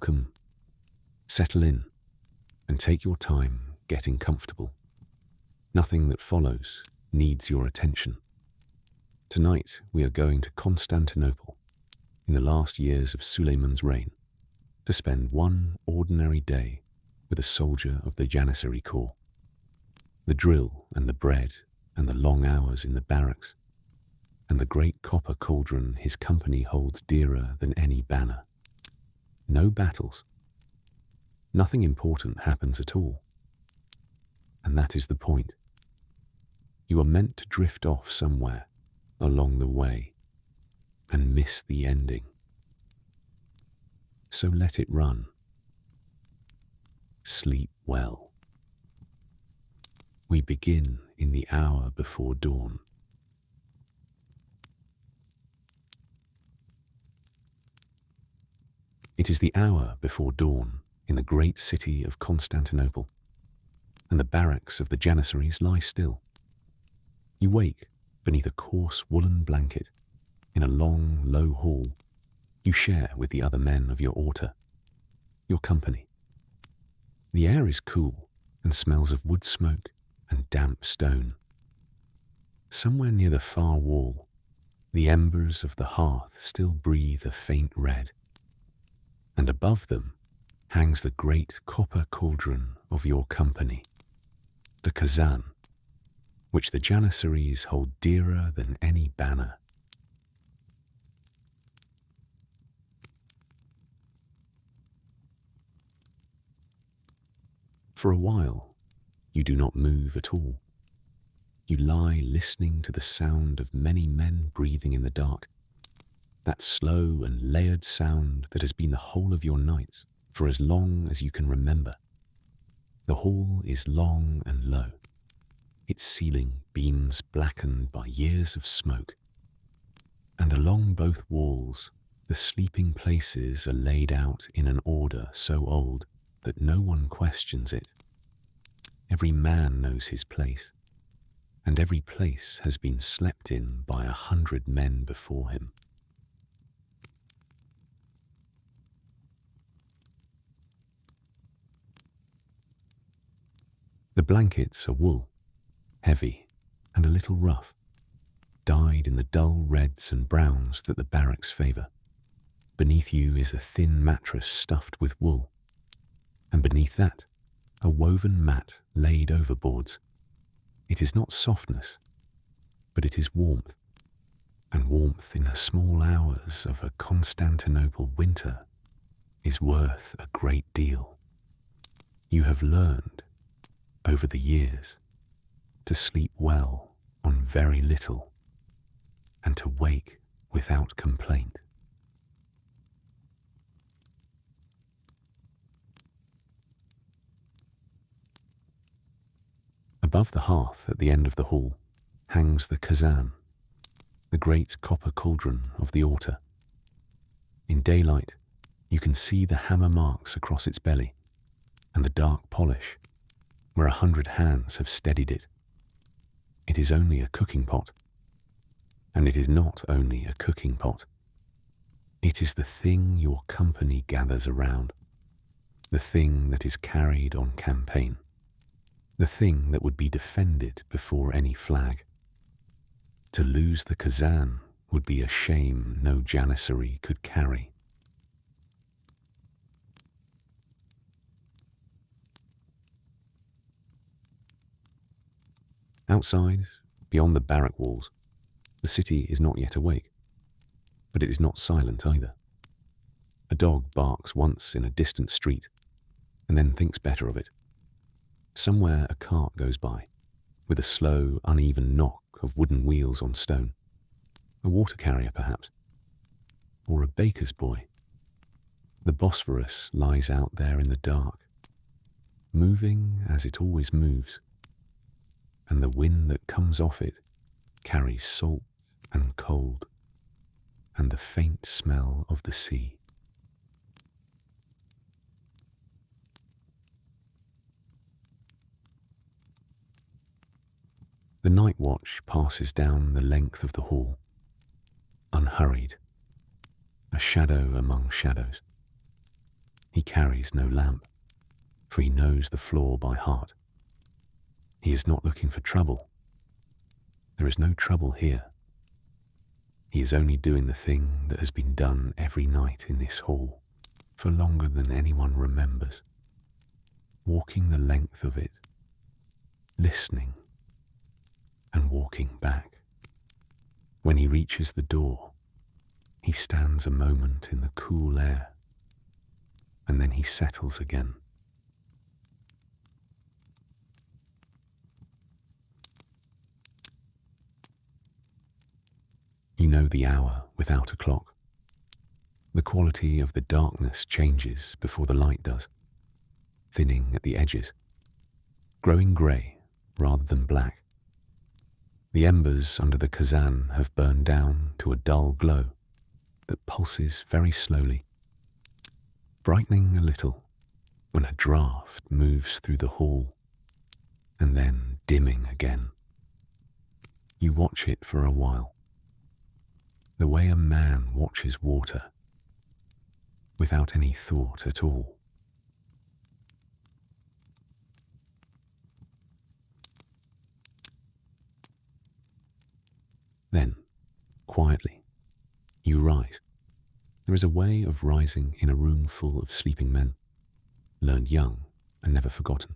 Welcome. Settle in and take your time getting comfortable. Nothing that follows needs your attention. Tonight we are going to Constantinople in the last years of Suleiman's reign to spend one ordinary day with a soldier of the Janissary Corps. The drill and the bread and the long hours in the barracks and the great copper cauldron his company holds dearer than any banner. No battles. Nothing important happens at all. And that is the point. You are meant to drift off somewhere along the way and miss the ending. So let it run. Sleep well. We begin in the hour before dawn. It is the hour before dawn in the great city of Constantinople, and the barracks of the Janissaries lie still. You wake beneath a coarse woolen blanket in a long, low hall you share with the other men of your orta, your company. The air is cool and smells of wood smoke and damp stone. Somewhere near the far wall, the embers of the hearth still breathe a faint red, and above them hangs the great copper cauldron of your company, the kazan, which the Janissaries hold dearer than any banner. For a while, you do not move at all. You lie listening to the sound of many men breathing in the dark, that slow and layered sound that has been the whole of your nights for as long as you can remember. The hall is long and low, its ceiling beams blackened by years of smoke, and along both walls the sleeping places are laid out in an order so old that no one questions it. Every man knows his place, and every place has been slept in by 100 men before him. The blankets are wool, heavy and a little rough, dyed in the dull reds and browns that the barracks favour. Beneath you is a thin mattress stuffed with wool, and beneath that, a woven mat laid over boards. It is not softness, but it is warmth, and warmth in the small hours of a Constantinople winter is worth a great deal. You have learned, over the years, to sleep well on very little and to wake without complaint. Above the hearth at the end of the hall hangs the kazan, the great copper cauldron of the orta. In daylight, you can see the hammer marks across its belly and the dark polish where 100 hands have steadied it. It is only a cooking pot, and it is not only a cooking pot. It is the thing your company gathers around, the thing that is carried on campaign, the thing that would be defended before any flag. To lose the kazan would be a shame no Janissary could carry. Outside, beyond the barrack walls, the city is not yet awake, but it is not silent either. A dog barks once in a distant street, and then thinks better of it. Somewhere a cart goes by, with a slow, uneven knock of wooden wheels on stone. A water carrier, perhaps, or a baker's boy. The Bosphorus lies out there in the dark, moving as it always moves, and the wind that comes off it carries salt and cold and the faint smell of the sea. The night watch passes down the length of the hall, unhurried, a shadow among shadows. He carries no lamp, for he knows the floor by heart. He is not looking for trouble. There is no trouble here. He is only doing the thing that has been done every night in this hall for longer than anyone remembers, walking the length of it, listening and walking back. When he reaches the door, he stands a moment in the cool air, and then he settles again. You know the hour without a clock. The quality of the darkness changes before the light does, thinning at the edges, growing grey rather than black. The embers under the kazan have burned down to a dull glow that pulses very slowly, brightening a little when a draught moves through the hall, and then dimming again. You watch it for a while, the way a man watches water, without any thought at all. Then, quietly, you rise. There is a way of rising in a room full of sleeping men, learned young and never forgotten.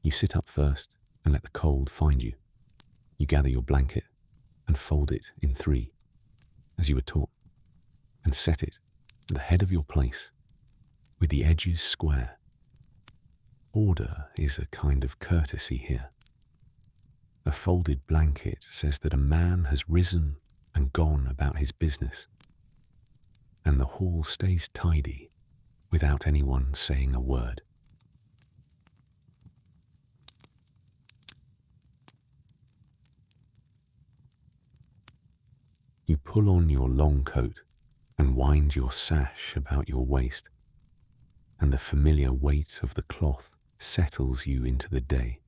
You sit up first and let the cold find you. You gather your blanket and fold it in three, as you were taught, and set it at the head of your place, with the edges square. Order is a kind of courtesy here. A folded blanket says that a man has risen and gone about his business, and the hall stays tidy without anyone saying a word. You pull on your long coat and wind your sash about your waist, and the familiar weight of the cloth settles you into the day.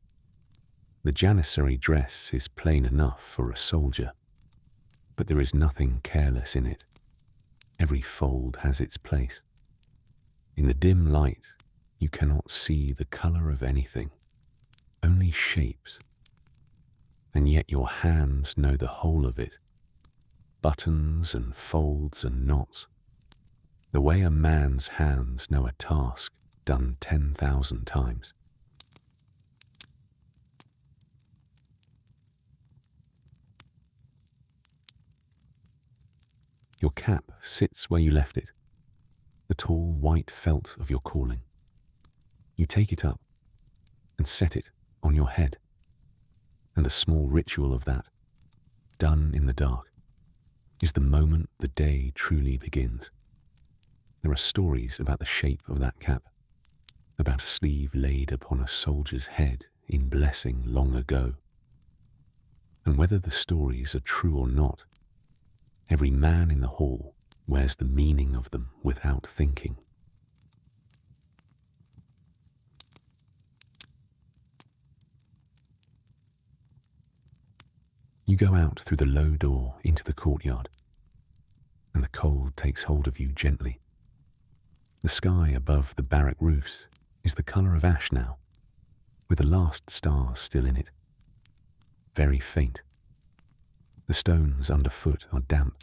The Janissary dress is plain enough for a soldier, but there is nothing careless in it. Every fold has its place. In the dim light, you cannot see the colour of anything, only shapes. And yet your hands know the whole of it, buttons and folds and knots, the way a man's hands know a task done 10,000 times. Your cap sits where you left it, the tall white felt of your calling. You take it up and set it on your head, and the small ritual of that, done in the dark, is the moment the day truly begins. There are stories about the shape of that cap, about a sleeve laid upon a soldier's head in blessing long ago. And whether the stories are true or not, every man in the hall wears the meaning of them without thinking. You go out through the low door into the courtyard, and the cold takes hold of you gently. The sky above the barrack roofs is the colour of ash now, with the last stars still in it, very faint. The stones underfoot are damp.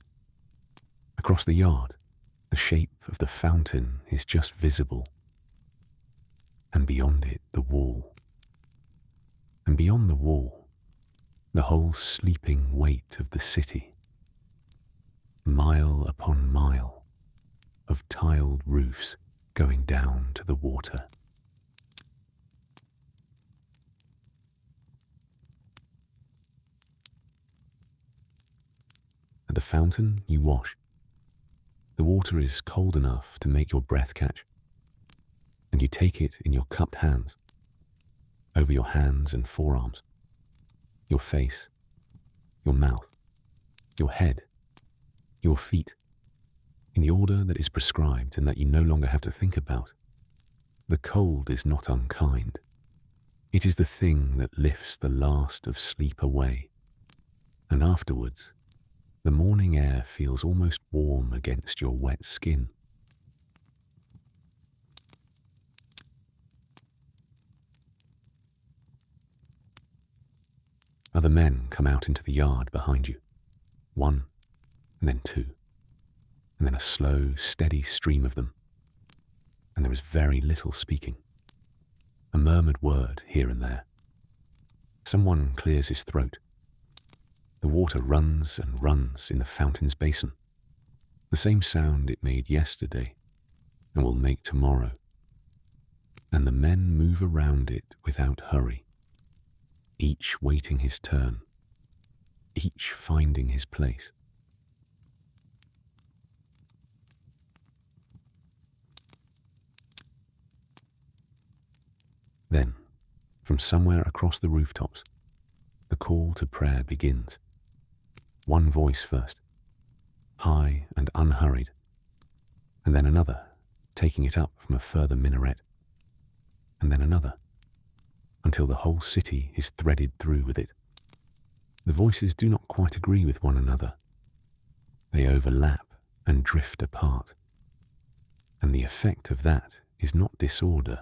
Across the yard, the shape of the fountain is just visible, and beyond it the wall. And beyond the wall, the whole sleeping weight of the city, mile upon mile of tiled roofs going down to the water. At the fountain you wash. The water is cold enough to make your breath catch, and you take it in your cupped hands, over your hands and forearms, your face, your mouth, your head, your feet, in the order that is prescribed and that you no longer have to think about. The cold is not unkind. It is the thing that lifts the last of sleep away, and afterwards, the morning air feels almost warm against your wet skin. Other men come out into the yard behind you. One, and then two, and then a slow, steady stream of them. And there is very little speaking. A murmured word here and there. Someone clears his throat. The water runs and runs in the fountain's basin. The same sound it made yesterday and will make tomorrow. And the men move around it without hurry, each waiting his turn, each finding his place. Then, from somewhere across the rooftops, the call to prayer begins. One voice first, high and unhurried, and then another, taking it up from a further minaret, and then another, until the whole city is threaded through with it. The voices do not quite agree with one another. They overlap and drift apart, and the effect of that is not disorder,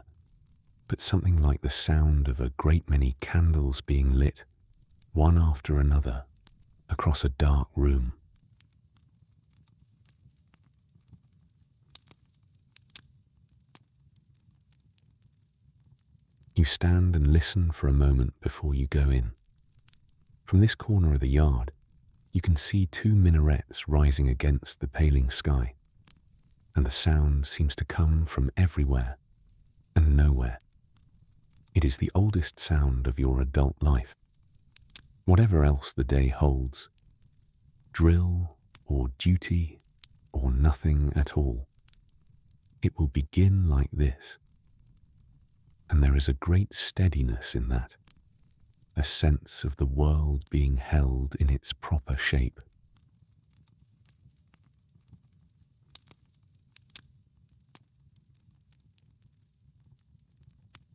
but something like the sound of a great many candles being lit, one after another, across a dark room. You stand and listen for a moment before you go in. From this corner of the yard, you can see two minarets rising against the paling sky, and the sound seems to come from everywhere and nowhere. It is the oldest sound of your adult life. Whatever else the day holds, drill or duty or nothing at all, it will begin like this. And there is a great steadiness in that, a sense of the world being held in its proper shape.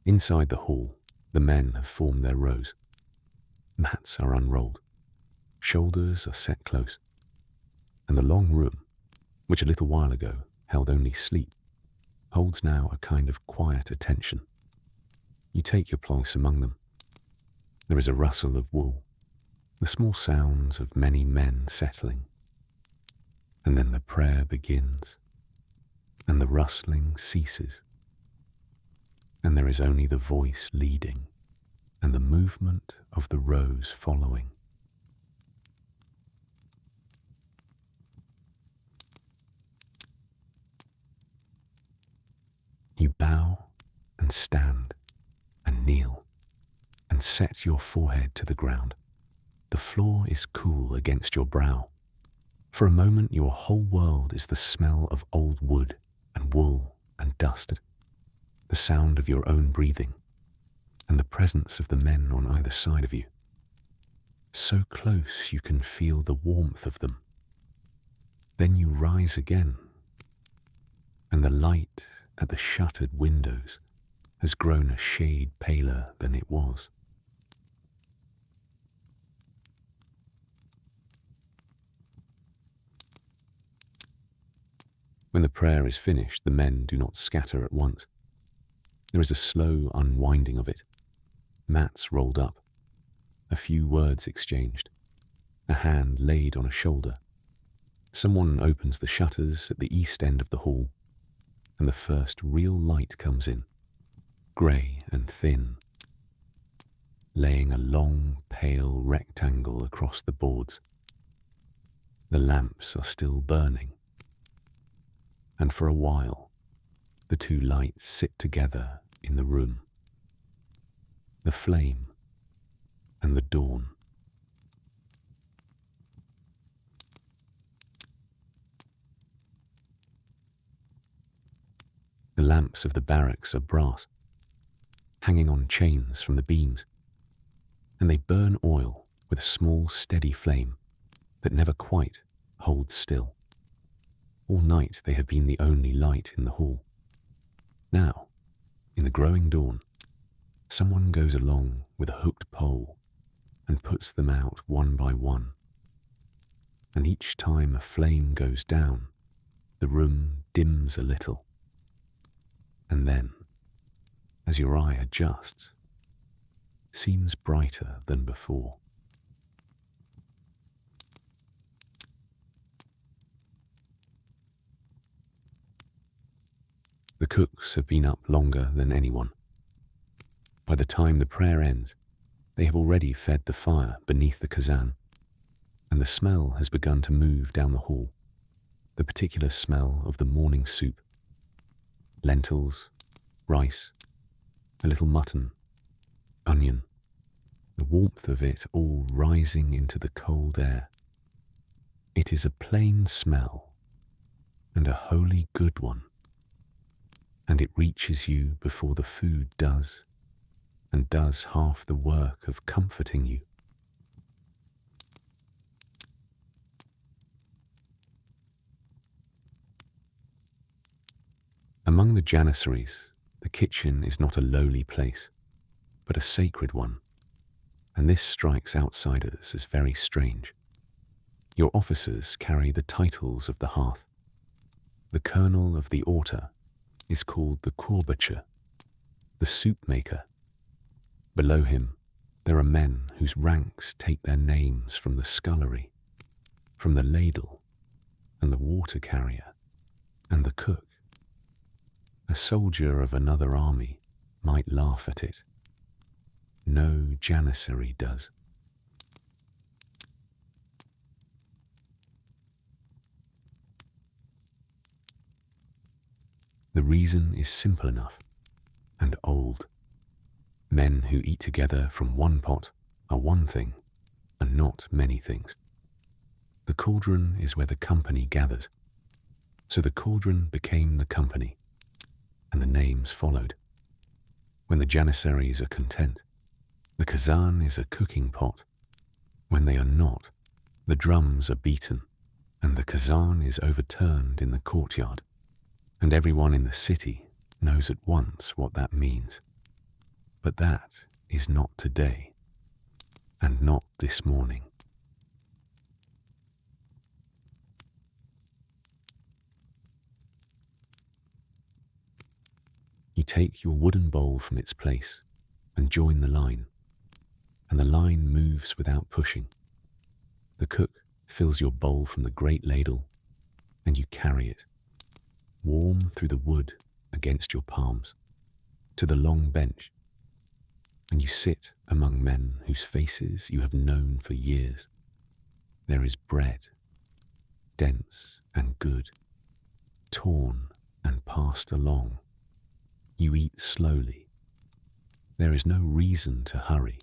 Inside the hall, the men have formed their rows. Mats are unrolled, shoulders are set close, and the long room, which a little while ago held only sleep, holds now a kind of quiet attention. You take your place among them. There is a rustle of wool, the small sounds of many men settling, and then the prayer begins, and the rustling ceases, and there is only the voice leading, and the movement of the rows following. You bow and stand and kneel and set your forehead to the ground. The floor is cool against your brow. For a moment your whole world is the smell of old wood and wool and dust, the sound of your own breathing, and the presence of the men on either side of you. So close you can feel the warmth of them. Then you rise again, and the light at the shuttered windows has grown a shade paler than it was. When the prayer is finished, the men do not scatter at once. There is a slow unwinding of it, mats rolled up, a few words exchanged, a hand laid on a shoulder. Someone opens the shutters at the east end of the hall, and the first real light comes in, grey and thin, laying a long, pale rectangle across the boards. The lamps are still burning, and for a while, the two lights sit together in the room. The flame and the dawn. The lamps of the barracks are brass, hanging on chains from the beams, and they burn oil with a small, steady flame that never quite holds still. All night they have been the only light in the hall. Now, in the growing dawn, someone goes along with a hooked pole and puts them out one by one. And each time a flame goes down, the room dims a little. And then, as your eye adjusts, seems brighter than before. The cooks have been up longer than anyone. By the time the prayer ends, they have already fed the fire beneath the kazan, and the smell has begun to move down the hall, the particular smell of the morning soup. Lentils, rice, a little mutton, onion, the warmth of it all rising into the cold air. It is a plain smell, and a wholly good one, and it reaches you before the food does, and does half the work of comforting you. Among the Janissaries, the kitchen is not a lowly place, but a sacred one, and this strikes outsiders as very strange. Your officers carry the titles of the hearth. The colonel of the orta is called the çorbacı, the soup maker. Below him, there are men whose ranks take their names from the scullery, from the ladle, and the water carrier, and the cook. A soldier of another army might laugh at it. No Janissary does. The reason is simple enough and old. Men who eat together from one pot are one thing and not many things. The cauldron is where the company gathers. So the cauldron became the company, and the names followed. When the Janissaries are content, the kazan is a cooking pot. When they are not, the drums are beaten, and the kazan is overturned in the courtyard, and everyone in the city knows at once what that means. But that is not today, and not this morning. You take your wooden bowl from its place and join the line, and the line moves without pushing. The cook fills your bowl from the great ladle, and you carry it, warm through the wood against your palms, to the long bench, and you sit among men whose faces you have known for years. There is bread, dense and good, torn and passed along. You eat slowly. There is no reason to hurry,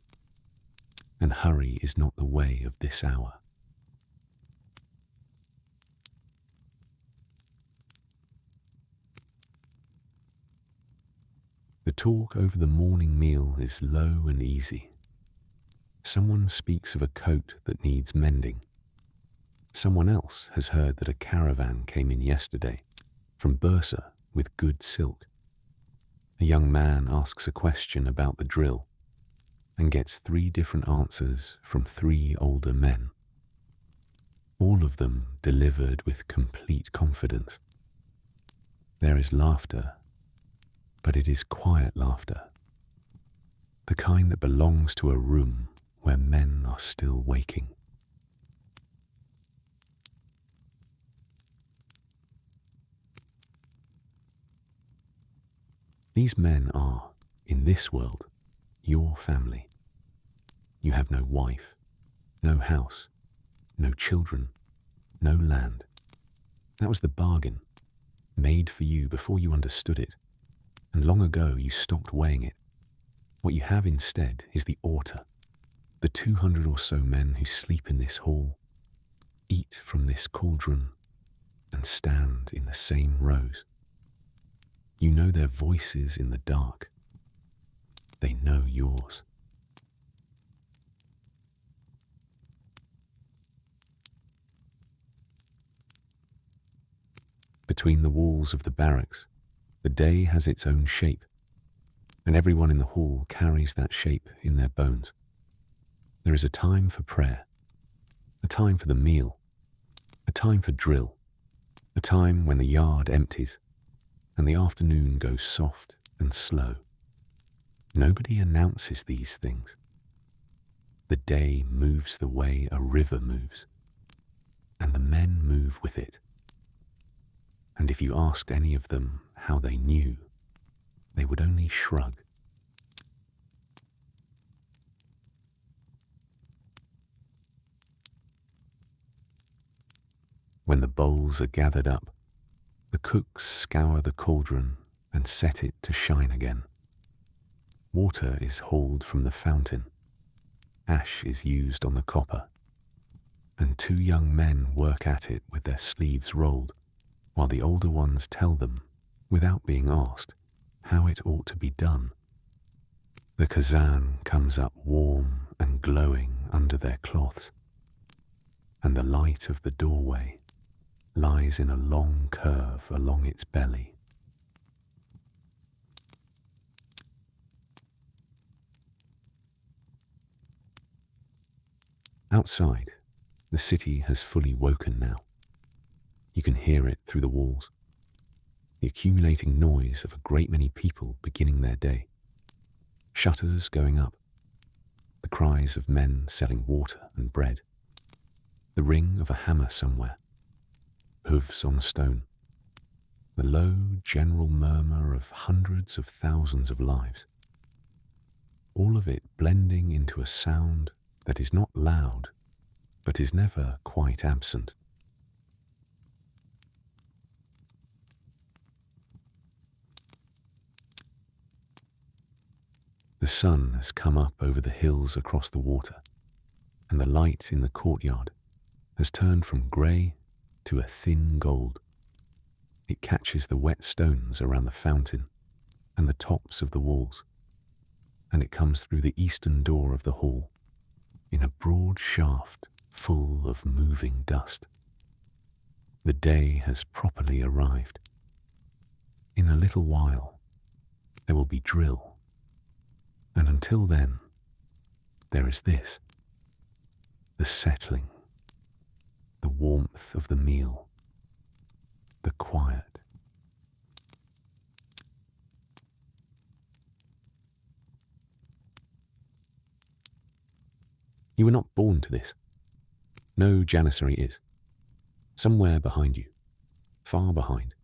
and hurry is not the way of this hour. The talk over the morning meal is low and easy. Someone speaks of a coat that needs mending. Someone else has heard that a caravan came in yesterday from Bursa with good silk. A young man asks a question about the drill and gets 3 different answers from 3 older men. All of them delivered with complete confidence. There is laughter, but it is quiet laughter, the kind that belongs to a room where men are still waking. These men are, in this world, your family. You have no wife, no house, no children, no land. That was the bargain, made for you before you understood it, and long ago you stopped weighing it. What you have instead is the orta, the 200 or so men who sleep in this hall, eat from this cauldron, and stand in the same rows. You know their voices in the dark. They know yours. Between the walls of the barracks, the day has its own shape, and everyone in the hall carries that shape in their bones. There is a time for prayer, a time for the meal, a time for drill, a time when the yard empties, and the afternoon goes soft and slow. Nobody announces these things. The day moves the way a river moves, and the men move with it. And if you asked any of them how they knew, they would only shrug. When the bowls are gathered up, the cooks scour the cauldron and set it to shine again. Water is hauled from the fountain, ash is used on the copper, and two young men work at it with their sleeves rolled, while the older ones tell them, without being asked, how it ought to be done. The kazan comes up warm and glowing under their cloths, and the light of the doorway lies in a long curve along its belly. Outside, the city has fully woken now. You can hear it through the walls, the accumulating noise of a great many people beginning their day. Shutters going up, the cries of men selling water and bread, the ring of a hammer somewhere, hooves on stone, the low general murmur of hundreds of thousands of lives, all of it blending into a sound that is not loud, but is never quite absent. The sun has come up over the hills across the water, and the light in the courtyard has turned from grey to a thin gold. It catches the wet stones around the fountain and the tops of the walls, and it comes through the eastern door of the hall in a broad shaft full of moving dust. The day has properly arrived. In a little while, there will be drill, and until then, there is this, the settling, the warmth of the meal, the quiet. You were not born to this. No Janissary is. Somewhere behind you, far behind,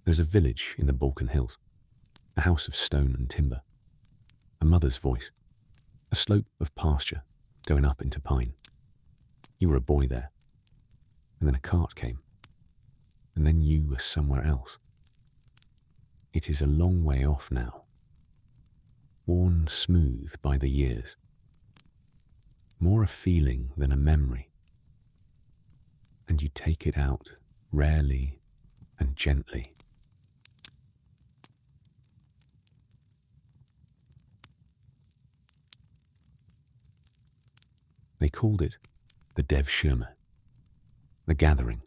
there's a village in the Balkan hills, a house of stone and timber, a mother's voice, a slope of pasture going up into pine. You were a boy there, and then a cart came, and then you were somewhere else. It is a long way off now, worn smooth by the years, more a feeling than a memory, and you take it out rarely and gently. They called it the devşirme, the gathering.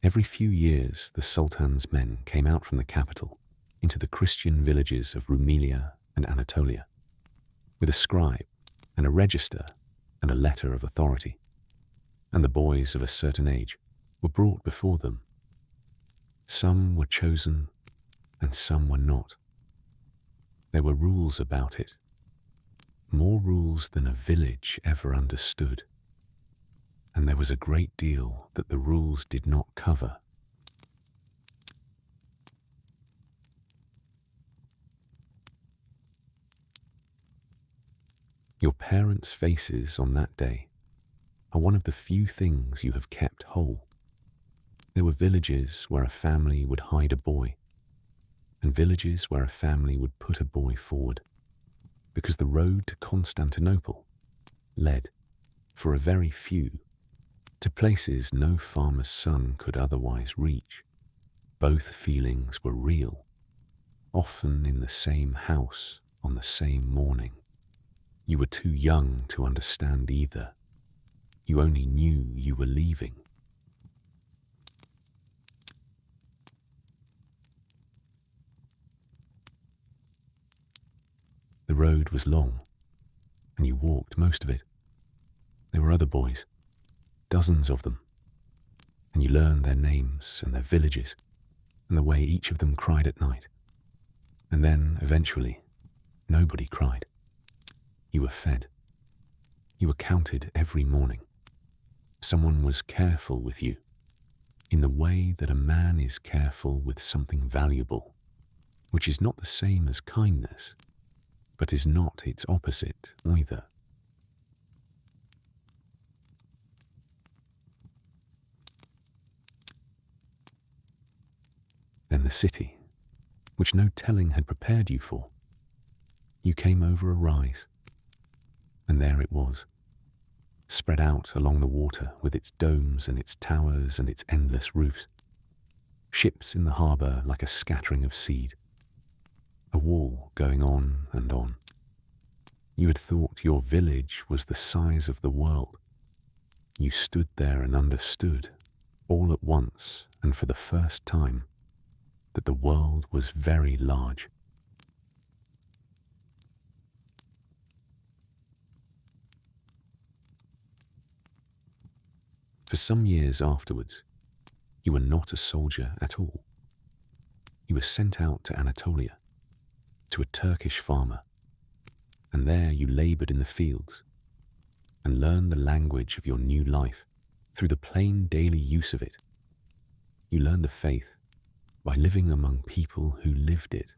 Every few years the sultan's men came out from the capital into the Christian villages of Rumelia and Anatolia, with a scribe and a register and a letter of authority, and the boys of a certain age were brought before them. Some were chosen and some were not. There were rules about it, more rules than a village ever understood, and there was a great deal that the rules did not cover. Your parents' faces on that day are one of the few things you have kept whole. There were villages where a family would hide a boy, and villages where a family would put a boy forward, because the road to Constantinople led, for a very few, to places no farmer's son could otherwise reach. Both feelings were real, often in the same house on the same morning. You were too young to understand either. You only knew you were leaving. The road was long, and you walked most of it. There were other boys, dozens of them, and you learned their names and their villages, and the way each of them cried at night. And then, eventually, nobody cried. You were fed. You were counted every morning. Someone was careful with you. in the way that a man is careful with something valuable, which is not the same as kindness, but is not its opposite either. Then the city, which no telling had prepared you for. You came over a rise, and there it was, spread out along the water with its domes and its towers and its endless roofs. Ships in the harbour like a scattering of seed. A wall going on and on. You had thought your village was the size of the world. You stood there and understood, all at once and for the first time, that the world was very large. For some years afterwards, you were not a soldier at all. You were sent out to Anatolia, to a Turkish farmer, and there you laboured in the fields and learned the language of your new life through the plain daily use of it. You learned the faith by living among people who lived it.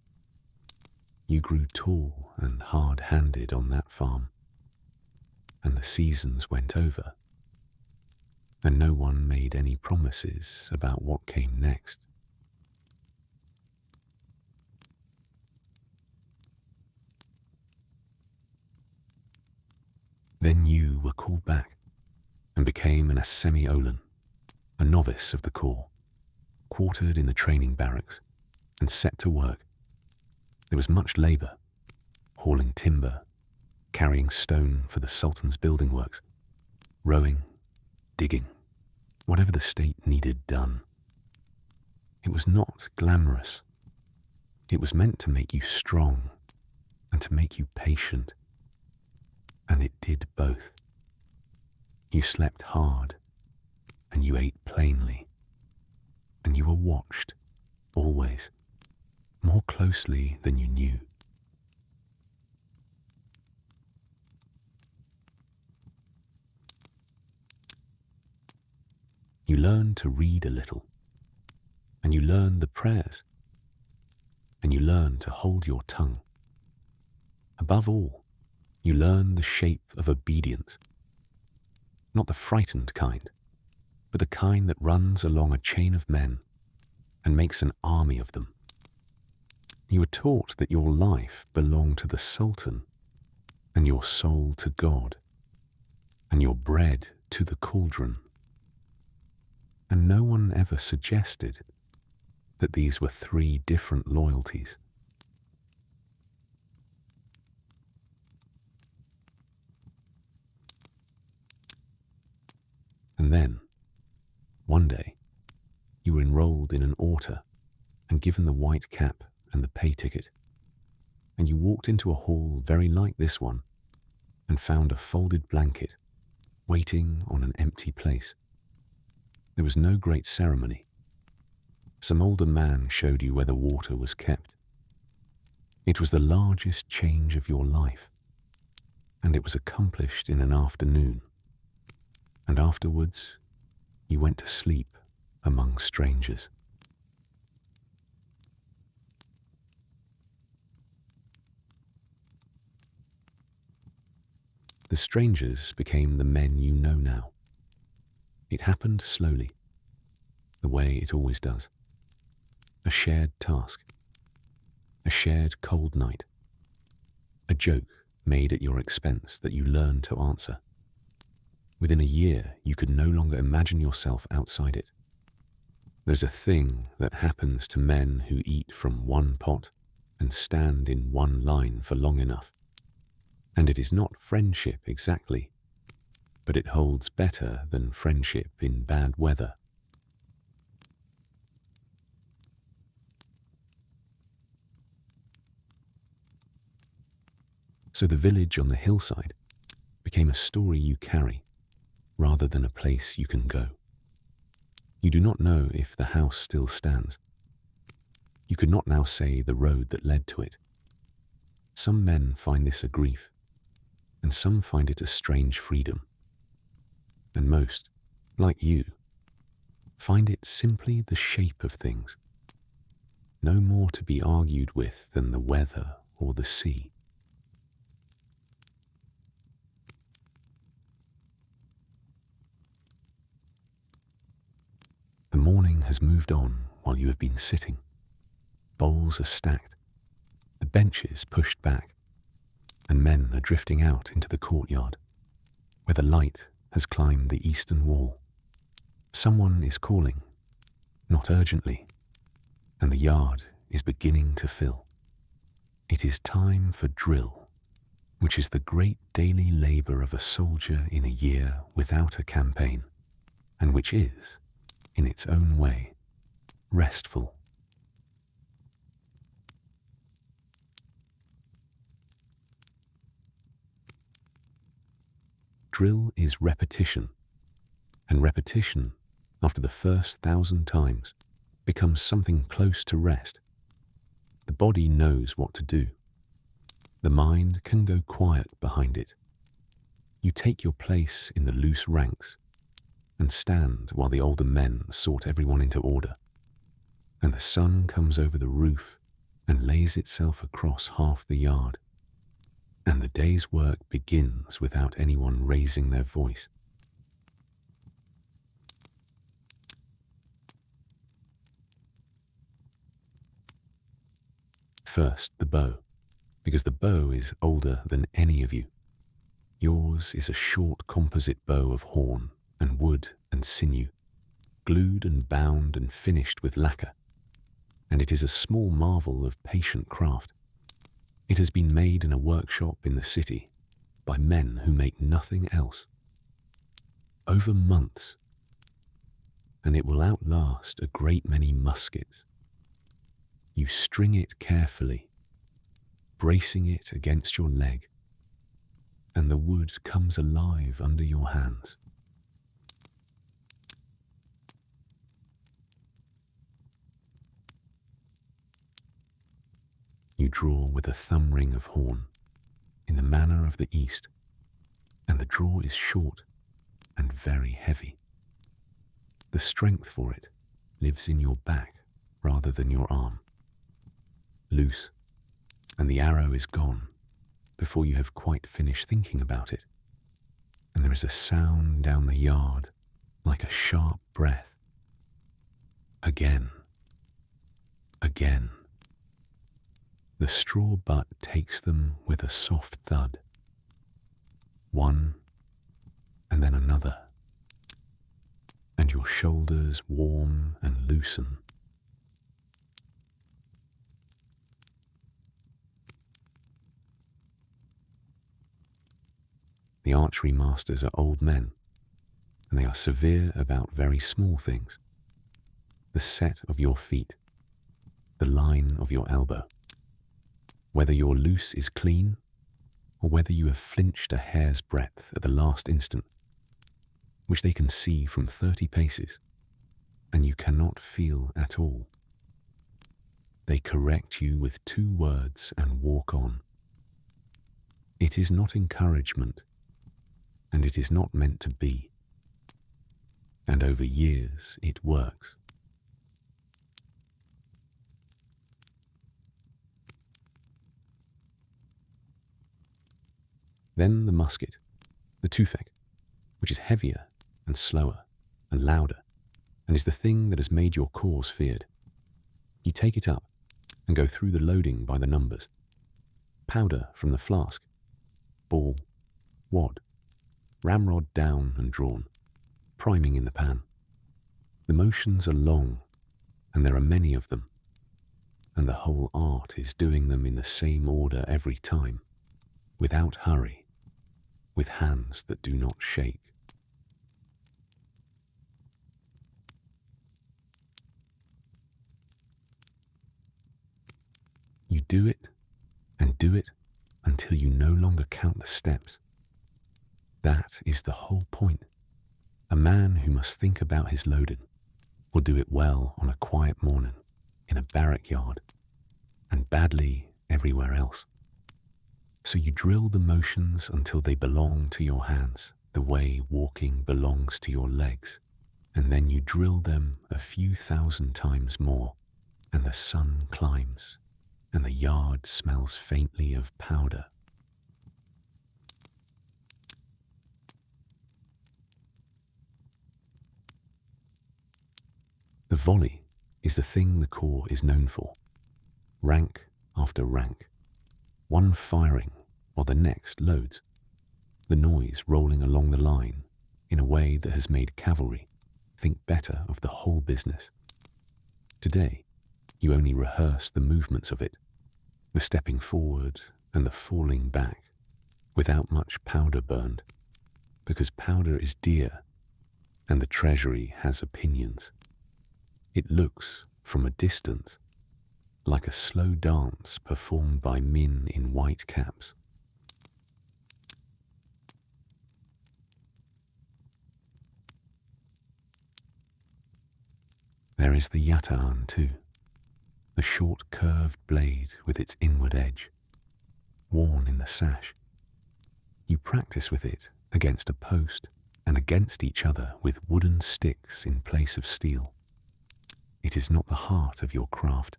You grew tall and hard-handed on that farm, and the seasons went over, and no one made any promises about what came next. Then you were called back and became an Assemi-Olan, a novice of the corps, quartered in the training barracks and set to work. There was much labour, hauling timber, carrying stone for the sultan's building works, rowing, digging, whatever the state needed done. It was not glamorous. It was meant to make you strong and to make you patient. And it did both. You slept hard, and you ate plainly, and you were watched, always, more closely than you knew. You learned to read a little, and you learned the prayers, and you learned to hold your tongue. Above all, you learn the shape of obedience, not the frightened kind, but the kind that runs along a chain of men and makes an army of them. You were taught that your life belonged to the Sultan, and your soul to God, and your bread to the cauldron. And no one ever suggested that these were three different loyalties. And then, one day, you were enrolled in an orta and given the white cap and the pay ticket, and you walked into a hall very like this one and found a folded blanket waiting on an empty place. There was no great ceremony. Some older man showed you where the water was kept. It was the largest change of your life, and it was accomplished in an afternoon. And afterwards, you went to sleep among strangers. The strangers became the men you know now. It happened slowly, the way it always does. A shared task, a shared cold night, a joke made at your expense that you learned to answer. Within a year, you could no longer imagine yourself outside it. There's a thing that happens to men who eat from one pot and stand in one line for long enough. And it is not friendship exactly, but it holds better than friendship in bad weather. So the village on the hillside became a story you carry, rather than a place you can go. You do not know if the house still stands. You could not now say the road that led to it. Some men find this a grief, and some find it a strange freedom. And most, like you, Find it simply the shape of things, no more to be argued with than the weather or the sea. The morning has moved on while you have been sitting. Bowls are stacked, the benches pushed back, and men are drifting out into the courtyard, where the light has climbed the eastern wall. Someone is calling, not urgently, and the yard is beginning to fill. It is time for drill, which is the great daily labour of a soldier in a year without a campaign, and which is, in its own way, restful. Drill is repetition, and repetition, after the first 1,000 times, becomes something close to rest. The body knows what to do. The mind can go quiet behind it. You take your place in the loose ranks and stand while the older men sort everyone into order, and the sun comes over the roof and lays itself across half the yard, and the day's work begins without anyone raising their voice. First, the bow, because the bow is older than any of you. Yours is a short composite bow of horn and wood and sinew, glued and bound and finished with lacquer, and it is a small marvel of patient craft. It has been made in a workshop in the city by men who make nothing else, over months, and it will outlast a great many muskets. You string it carefully, bracing it against your leg, and the wood comes alive under your hands. You draw with a thumb ring of horn, in the manner of the East, and the draw is short and very heavy. The strength for it lives in your back rather than your arm. Loose, and the arrow is gone before you have quite finished thinking about it, and there is a sound down the yard like a sharp breath. Again, again. The straw butt takes them with a soft thud. One, and then another, and your shoulders warm and loosen. The archery masters are old men, and they are severe about very small things. The set of your feet, the line of your elbow, whether your loose is clean, or whether you have flinched a hair's breadth at the last instant, which they can see from 30 paces, and you cannot feel at all. They correct you with 2 words and walk on. It is not encouragement, and it is not meant to be, and over years it works. Then the musket, the tufek, which is heavier and slower and louder, and is the thing that has made your cause feared. You take it up and go through the loading by the numbers. Powder from the flask, ball, wad, ramrod down and drawn, priming in the pan. The motions are long, and there are many of them, and the whole art is doing them in the same order every time, without hurry, with hands that do not shake. You do it and do it until you no longer count the steps. That is the whole point. A man who must think about his loading will do it well on a quiet morning in a barrack yard, and badly everywhere else. So you drill the motions until they belong to your hands, the way walking belongs to your legs, and then you drill them a few thousand times more, and the sun climbs, and the yard smells faintly of powder. The volley is the thing the Corps is known for. Rank after rank, one firing while the next loads, the noise rolling along the line in a way that has made cavalry think better of the whole business. Today, you only rehearse the movements of it, the stepping forward and the falling back, without much powder burned, because powder is dear and the treasury has opinions. It looks, from a distance, like a slow dance performed by men in white caps. There is the yatan too, the short curved blade with its inward edge, worn in the sash. You practice with it against a post and against each other with wooden sticks in place of steel. It is not the heart of your craft.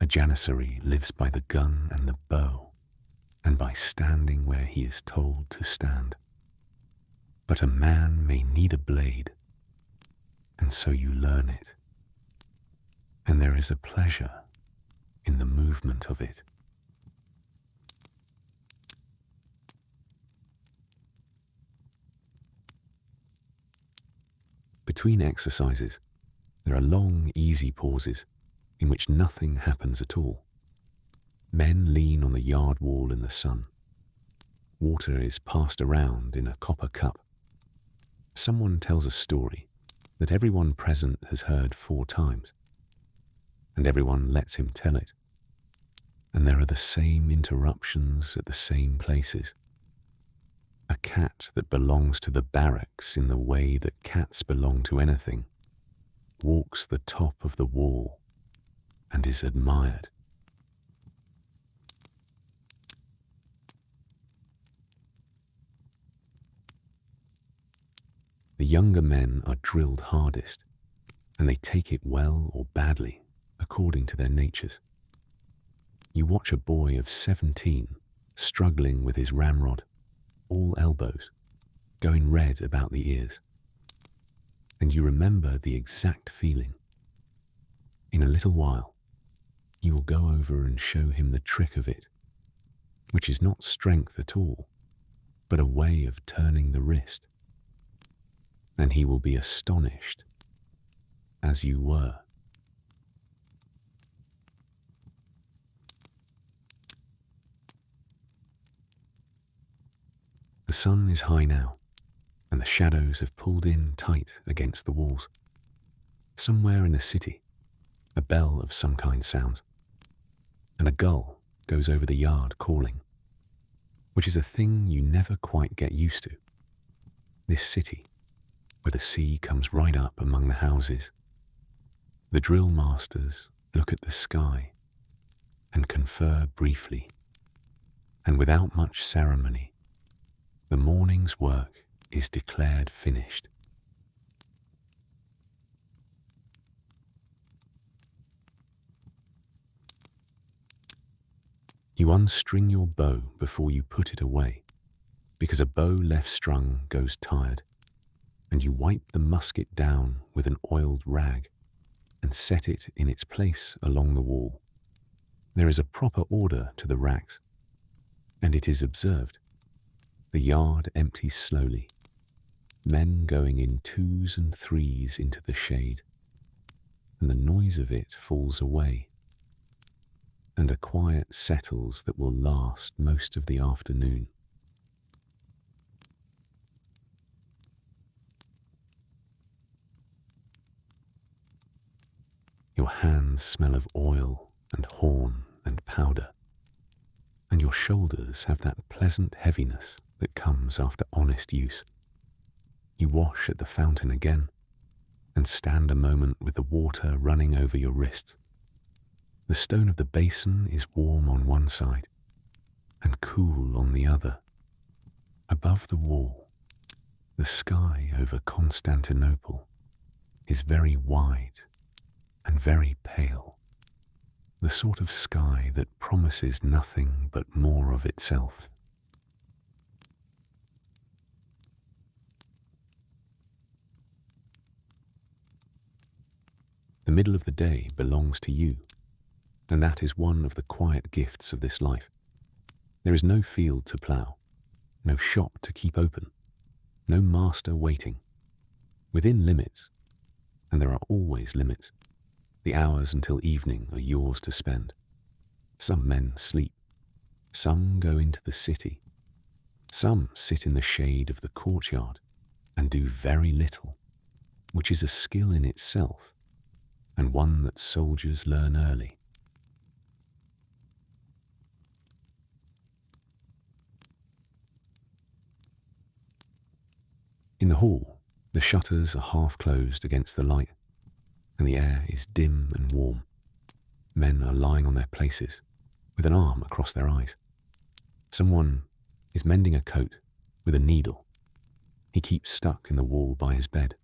A Janissary lives by the gun and the bow, and by standing where he is told to stand. But a man may need a blade, and so you learn it. And there is a pleasure in the movement of it. Between exercises, there are long, easy pauses in which nothing happens at all. Men lean on the yard wall in the sun. Water is passed around in a copper cup. Someone tells a story that everyone present has heard 4 times, and everyone lets him tell it. And there are the same interruptions at the same places. A cat that belongs to the barracks in the way that cats belong to anything walks the top of the wall and is admired. The younger men are drilled hardest, and they take it well or badly according to their natures. You watch a boy of 17 struggling with his ramrod, all elbows, going red about the ears. And you remember the exact feeling. In a little while, you will go over and show him the trick of it, which is not strength at all, but a way of turning the wrist. And he will be astonished, as you were. The sun is high now, and the shadows have pulled in tight against the walls. Somewhere in the city, a bell of some kind sounds, and a gull goes over the yard calling, which is a thing you never quite get used to. This city, where the sea comes right up among the houses, the drill masters look at the sky and confer briefly, and without much ceremony, the morning's work is declared finished. You unstring your bow before you put it away, because a bow left strung goes tired, and you wipe the musket down with an oiled rag and set it in its place along the wall. There is a proper order to the racks, and it is observed. The yard empties slowly, men going in 2s and 3s into the shade, and the noise of it falls away, and a quiet settles that will last most of the afternoon. Your hands smell of oil and horn and powder, and your shoulders have that pleasant heaviness that comes after honest use. You wash at the fountain again, and stand a moment with the water running over your wrists. The stone of the basin is warm on one side, and cool on the other. Above the wall, the sky over Constantinople is very wide and very pale, the sort of sky that promises nothing but more of itself. The middle of the day belongs to you, and that is one of the quiet gifts of this life. There is no field to plough, no shop to keep open, no master waiting. Within limits, and there are always limits, the hours until evening are yours to spend. Some men sleep, some go into the city, some sit in the shade of the courtyard and do very little, which is a skill in itself, and one that soldiers learn early. In the hall, the shutters are half closed against the light, and the air is dim and warm. Men are lying on their places, with an arm across their eyes. Someone is mending a coat with a needle. He keeps stuck in the wall by his bed,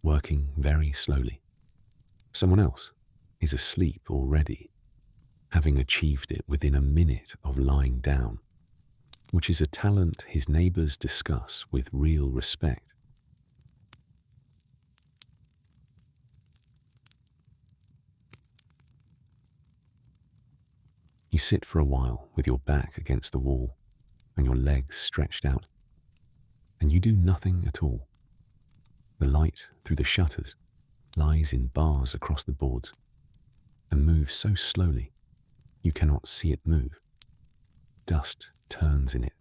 working very slowly. Someone else is asleep already, having achieved it within a minute of lying down, which is a talent his neighbours discuss with real respect. You sit for a while with your back against the wall and your legs stretched out, and you do nothing at all. The light through the shutters lies in bars across the boards and moves so slowly you cannot see it move. Dust turns in it.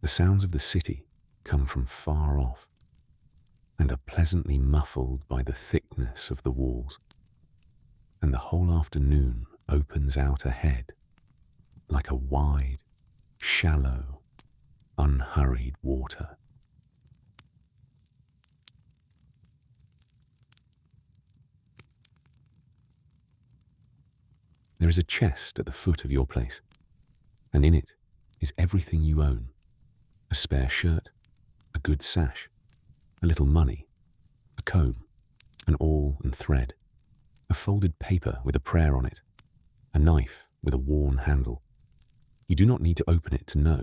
The sounds of the city come from far off and are pleasantly muffled by the thickness of the walls, and the whole afternoon opens out ahead like a wide, shallow, unhurried water. There is a chest at the foot of your place, and in it is everything you own: a spare shirt, a good sash, a little money, a comb, an awl and thread, a folded paper with a prayer on it, a knife with a worn handle. You do not need to open it to know.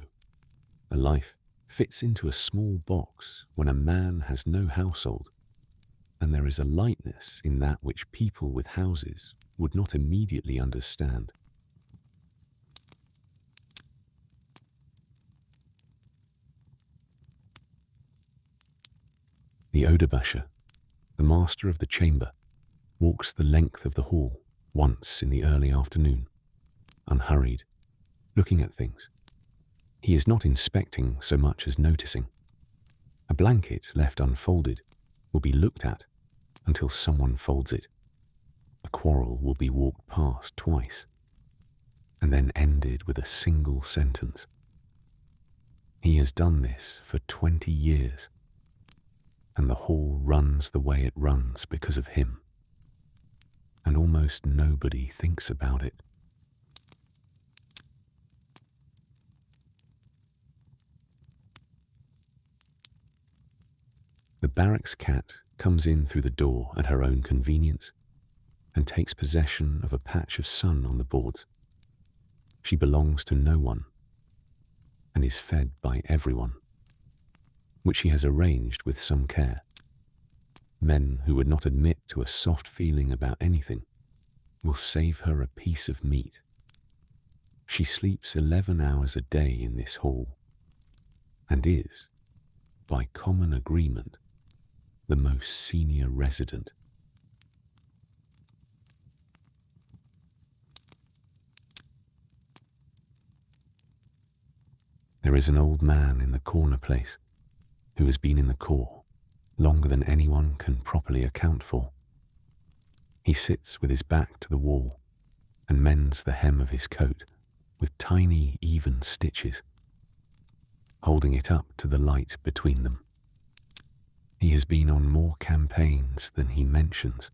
A life fits into a small box when a man has no household, and there is a lightness in that which people with houses would not immediately understand. The Odabasha, the master of the chamber, walks the length of the hall once in the early afternoon, unhurried, looking at things. He is not inspecting so much as noticing. A blanket left unfolded will be looked at until someone folds it. A quarrel will be walked past twice, and then ended with a single sentence. He has done this for 20 years, and the hall runs the way it runs because of him, and almost nobody thinks about it. The barracks cat comes in through the door at her own convenience and takes possession of a patch of sun on the boards. She belongs to no one and is fed by everyone, which she has arranged with some care. Men who would not admit to a soft feeling about anything will save her a piece of meat. She sleeps 11 hours a day in this hall and is, by common agreement, the most senior resident. There is an old man in the corner place who has been in the corps longer than anyone can properly account for. He sits with his back to the wall and mends the hem of his coat with tiny, even stitches, holding it up to the light between them. He has been on more campaigns than he mentions.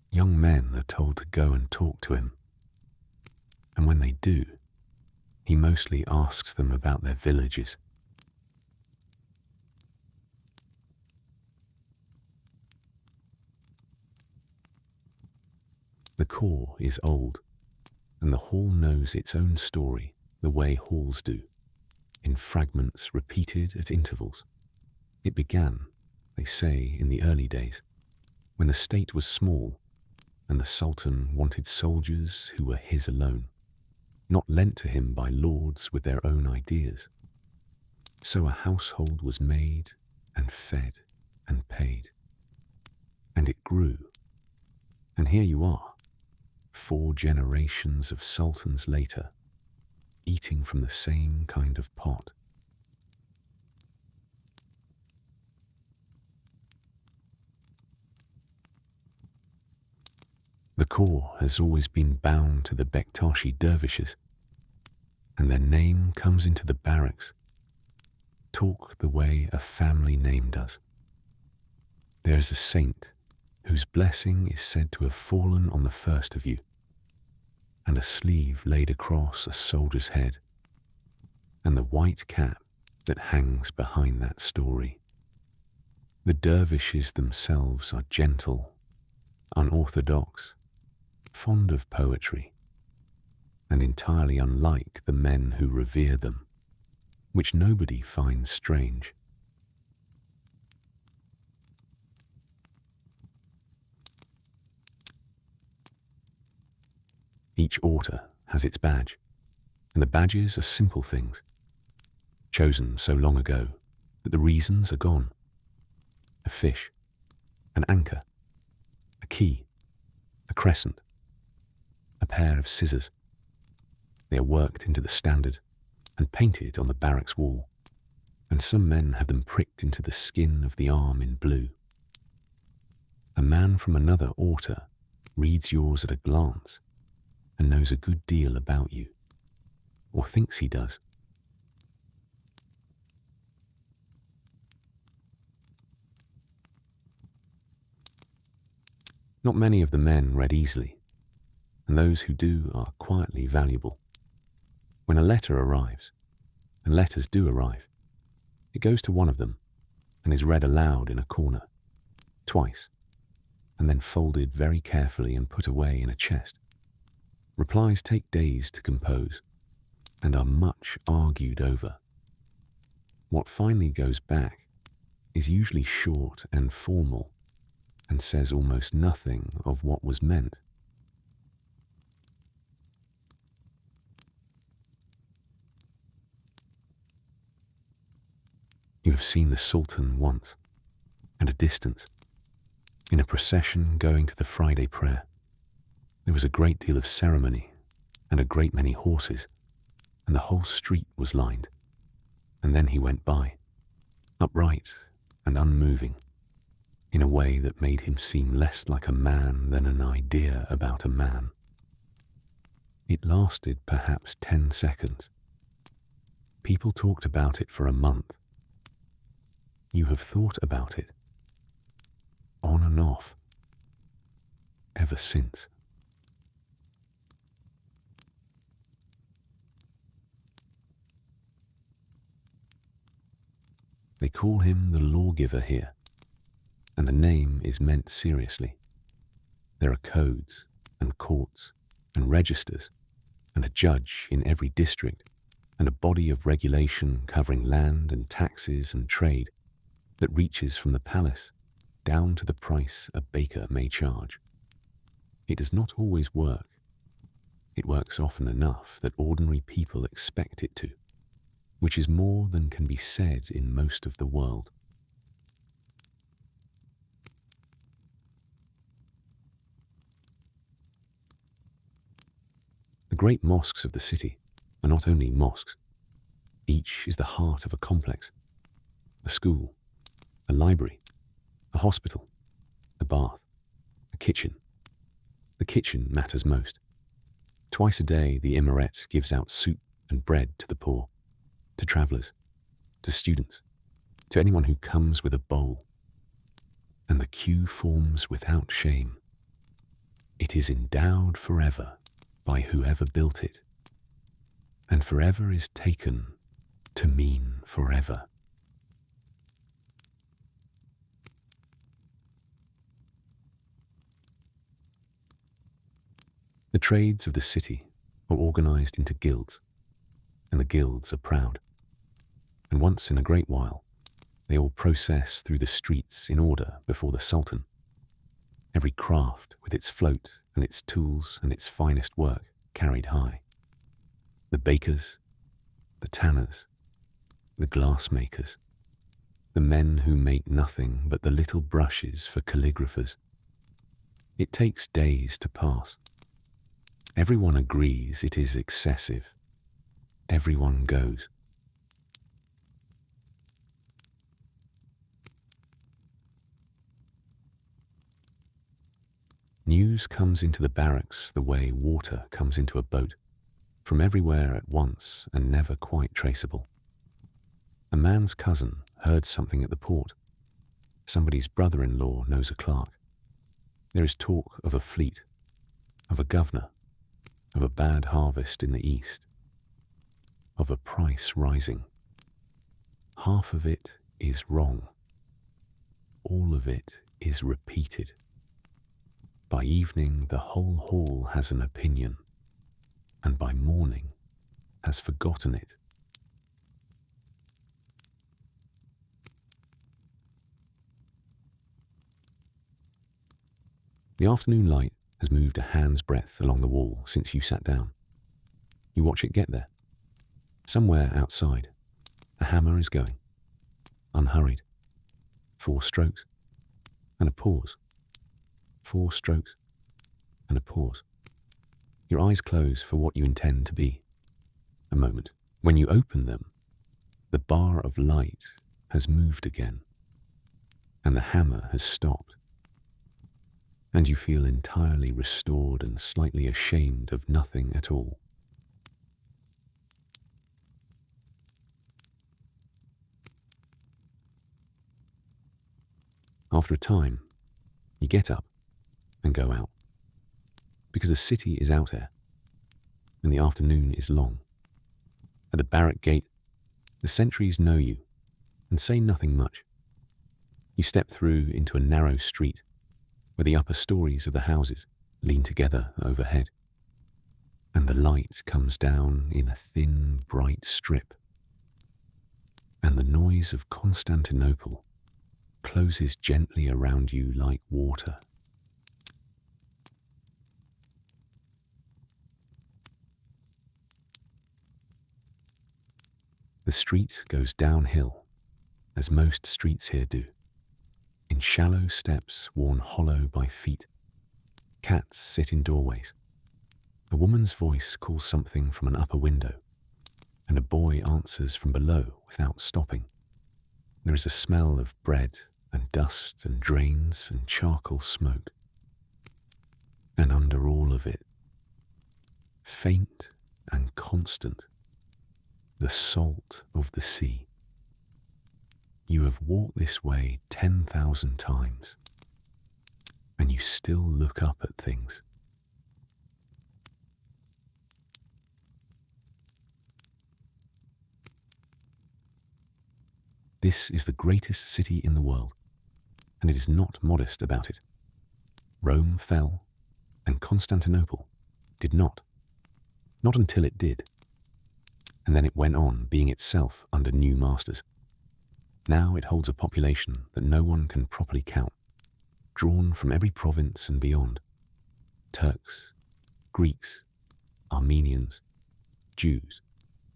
Young men are told to go and talk to him, and when they do, he mostly asks them about their villages. The core is old, and the hall knows its own story the way halls do, in fragments repeated at intervals. It began, they say, in the early days, when the state was small and the sultan wanted soldiers who were his alone, not lent to him by lords with their own ideas. So a household was made and fed and paid. And it grew. And here you are, 4 generations of sultans later, eating from the same kind of pot. The core has always been bound to the Bektashi dervishes, and their name comes into the barracks. Talk the way a family name does. There is a saint whose blessing is said to have fallen on the first of you, and a sleeve laid across a soldier's head, and the white cap that hangs behind that story. The dervishes themselves are gentle, unorthodox, fond of poetry, and entirely unlike the men who revere them, which nobody finds strange. Each orta has its badge, and the badges are simple things, chosen so long ago that the reasons are gone. A fish, an anchor, a key, a crescent, a pair of scissors. They are worked into the standard and painted on the barracks wall, and some men have them pricked into the skin of the arm in blue. A man from another orta reads yours at a glance and knows a good deal about you, or thinks he does. Not many of the men read easily, and those who do are quietly valuable. When a letter arrives, and letters do arrive, it goes to one of them and is read aloud in a corner, twice, and then folded very carefully and put away in a chest. Replies take days to compose and are much argued over. What finally goes back is usually short and formal and says almost nothing of what was meant. You have seen the sultan once, at a distance, in a procession going to the Friday prayer. There was a great deal of ceremony and a great many horses, and the whole street was lined. And then he went by, upright and unmoving, in a way that made him seem less like a man than an idea about a man. It lasted perhaps 10 seconds. People talked about it for a month. You have thought about it, on and off, ever since. They call him the lawgiver here, and the name is meant seriously. There are codes and courts and registers and a judge in every district and a body of regulation covering land and taxes and trade that reaches from the palace down to the price a baker may charge. It does not always work. It works often enough that ordinary people expect it to, which is more than can be said in most of the world. The great mosques of the city are not only mosques. Each is the heart of a complex, a school, a library, a hospital, a bath, a kitchen. The kitchen matters most. Twice a day the emirate gives out soup and bread to the poor, to travellers, to students, to anyone who comes with a bowl. And the queue forms without shame. It is endowed forever by whoever built it, and forever is taken to mean forever. The trades of the city are organized into guilds, and the guilds are proud. And once in a great while, they all process through the streets in order before the sultan. Every craft with its float and its tools and its finest work carried high. The bakers, the tanners, the glass makers, the men who make nothing but the little brushes for calligraphers. It takes days to pass. Everyone agrees it is excessive. Everyone goes. News comes into the barracks the way water comes into a boat, from everywhere at once and never quite traceable. A man's cousin heard something at the port. Somebody's brother-in-law knows a clerk. There is talk of a fleet, of a governor, of a bad harvest in the east, of a price rising. Half of it is wrong. All of it is repeated. By evening, the whole hall has an opinion, and by morning has forgotten it. The afternoon light has moved a hand's breadth along the wall since you sat down. You watch it get there. Somewhere outside, a hammer is going, unhurried. 4 strokes, and a pause. 4 strokes, and a pause. Your eyes close for what you intend to be. A moment. When you open them, the bar of light has moved again, and the hammer has stopped. And you feel entirely restored and slightly ashamed of nothing at all. After a time, you get up and go out, because the city is out there, and the afternoon is long. At the barrack gate, the sentries know you and say nothing much. You step through into a narrow street where the upper stories of the houses lean together overhead, and the light comes down in a thin, bright strip, and the noise of Constantinople closes gently around you like water. The street goes downhill, as most streets here do, in shallow steps worn hollow by feet. Cats sit in doorways. A woman's voice calls something from an upper window, and a boy answers from below without stopping. There is a smell of bread and dust and drains and charcoal smoke. And under all of it, faint and constant, the salt of the sea. You have walked this way 10,000 times, and you still look up at things. This is the greatest city in the world, and it is not modest about it. Rome fell, and Constantinople did not. Not until it did. And then it went on being itself under new masters. Now it holds a population that no one can properly count, drawn from every province and beyond. Turks, Greeks, Armenians, Jews,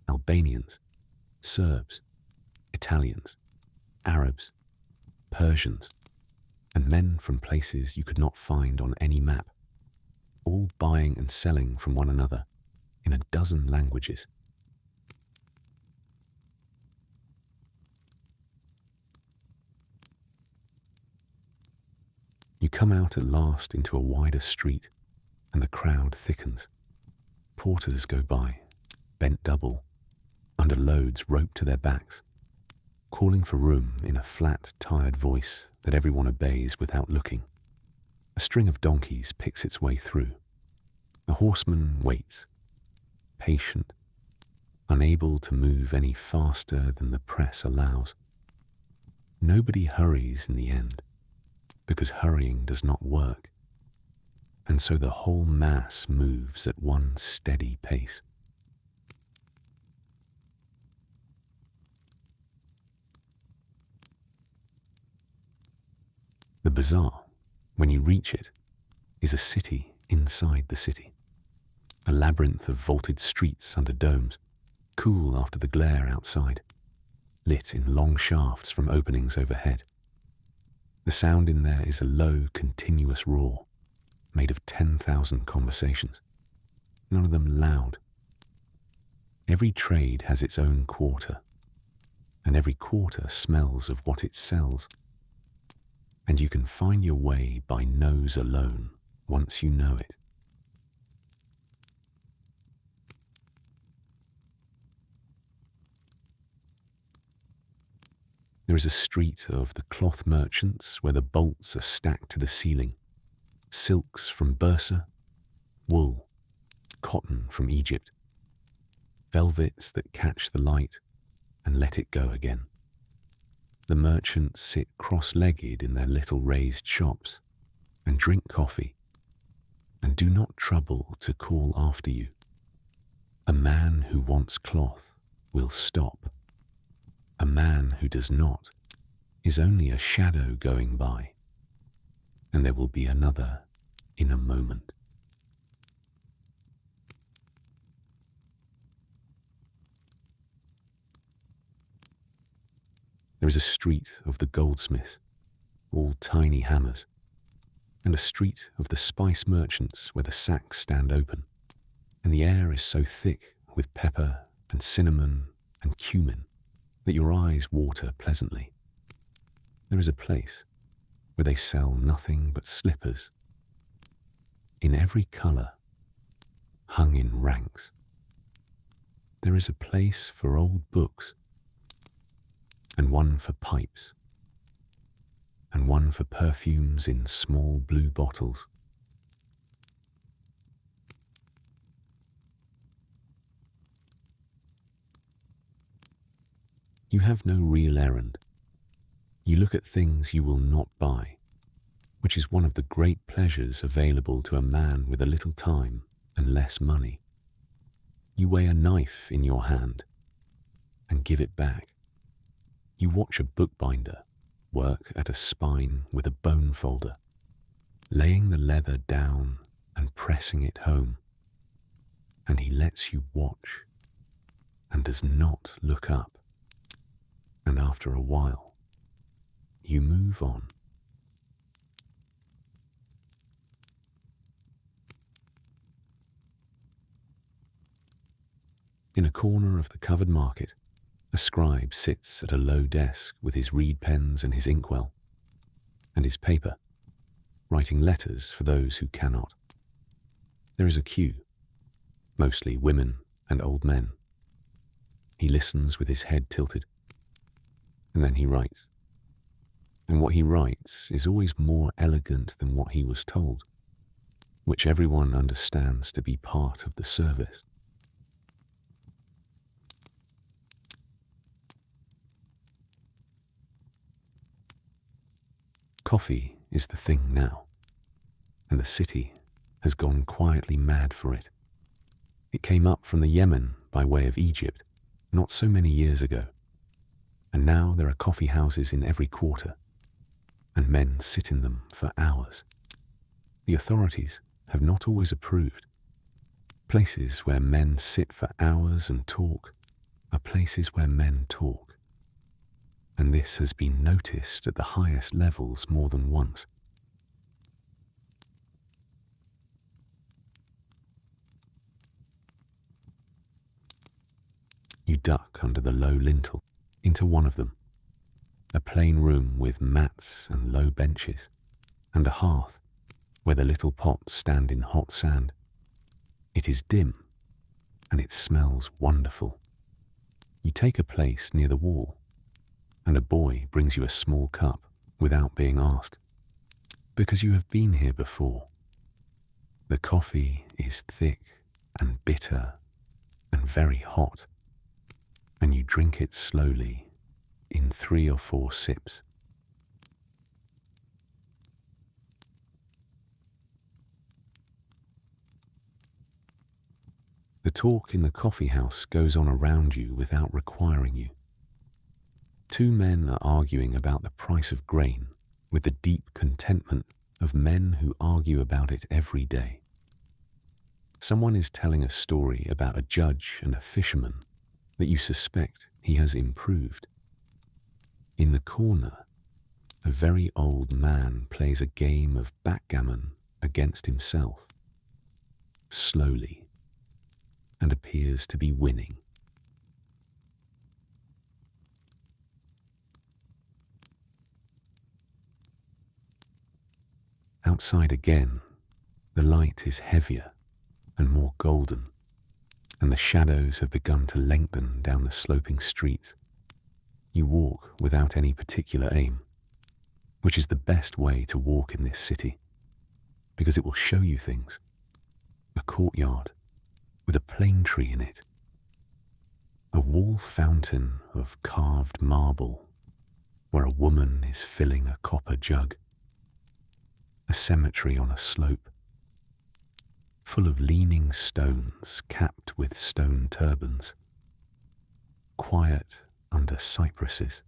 Albanians, Serbs, Italians, Arabs, Persians, and men from places you could not find on any map, all buying and selling from one another in a dozen languages. You come out at last into a wider street, and the crowd thickens. Porters go by, bent double, under loads roped to their backs, calling for room in a flat, tired voice that everyone obeys without looking. A string of donkeys picks its way through. A horseman waits, patient, unable to move any faster than the press allows. Nobody hurries in the end, because hurrying does not work. and so the whole mass moves at one steady pace. The bazaar, when you reach it, is a city inside the city, a labyrinth of vaulted streets under domes, cool after the glare outside, lit in long shafts from openings overhead. The sound in there is a low, continuous roar, made of 10,000 conversations, none of them loud. Every trade has its own quarter, and every quarter smells of what it sells. And you can find your way by nose alone once you know it. There is a street of the cloth merchants where the bolts are stacked to the ceiling, silks from Bursa, wool, cotton from Egypt, velvets that catch the light and let it go again. The merchants sit cross-legged in their little raised shops and drink coffee and do not trouble to call after you. A man who wants cloth will stop. A man who does not is only a shadow going by, and there will be another in a moment. There is a street of the goldsmiths, all tiny hammers, and a street of the spice merchants where the sacks stand open, and the air is so thick with pepper and cinnamon and cumin that your eyes water pleasantly. There is a place where they sell nothing but slippers, in every colour, hung in ranks. There is a place for old books, and one for pipes, and one for perfumes in small blue bottles. You have no real errand. You look at things you will not buy, which is one of the great pleasures available to a man with a little time and less money. You weigh a knife in your hand and give it back. You watch a bookbinder work at a spine with a bone folder, laying the leather down and pressing it home, and he lets you watch and does not look up, and after a while, you move on. In a corner of the covered market, a scribe sits at a low desk with his reed pens and his inkwell, and his paper, writing letters for those who cannot. There is a queue, mostly women and old men. He listens with his head tilted, and then he writes. And what he writes is always more elegant than what he was told, which everyone understands to be part of the service. Coffee is the thing now, and the city has gone quietly mad for it. It came up from the Yemen by way of Egypt not so many years ago, and now there are coffee houses in every quarter, and men sit in them for hours. The authorities have not always approved. Places where men sit for hours and talk are places where men talk. And this has been noticed at the highest levels more than once. You duck under the low lintel into one of them, a plain room with mats and low benches, and a hearth where the little pots stand in hot sand. It is dim, and it smells wonderful. You take a place near the wall, and a boy brings you a small cup without being asked, because you have been here before. The coffee is thick and bitter and very hot, and you drink it slowly in 3 or 4 sips. talk in the coffee house goes on around you without requiring you. Two men are arguing about the price of grain with the deep contentment of men who argue about it every day. Someone is telling a story about a judge and a fisherman that you suspect he has improved. In the corner, a very old man plays a game of backgammon against himself, slowly, and appears to be winning. Outside again, the light is heavier and more golden, and the shadows have begun to lengthen down the sloping street. You walk without any particular aim, which is the best way to walk in this city, because it will show you things. A courtyard with a plane tree in it, a wall fountain of carved marble where a woman is filling a copper jug, a cemetery on a slope, full of leaning stones capped with stone turbans, quiet under cypresses.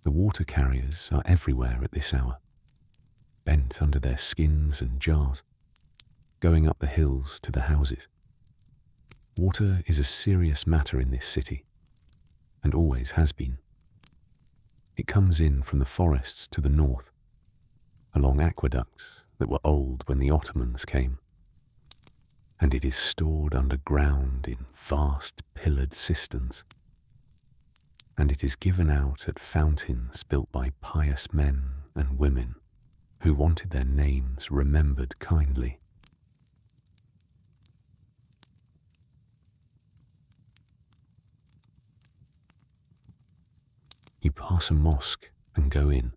The water carriers are everywhere at this hour, bent under their skins and jars, going up the hills to the houses. Water is a serious matter in this city, and always has been. It comes in from the forests to the north, along aqueducts that were old when the Ottomans came, and it is stored underground in vast pillared cisterns, and it is given out at fountains built by pious men and women who wanted their names remembered kindly. You pass a mosque and go in,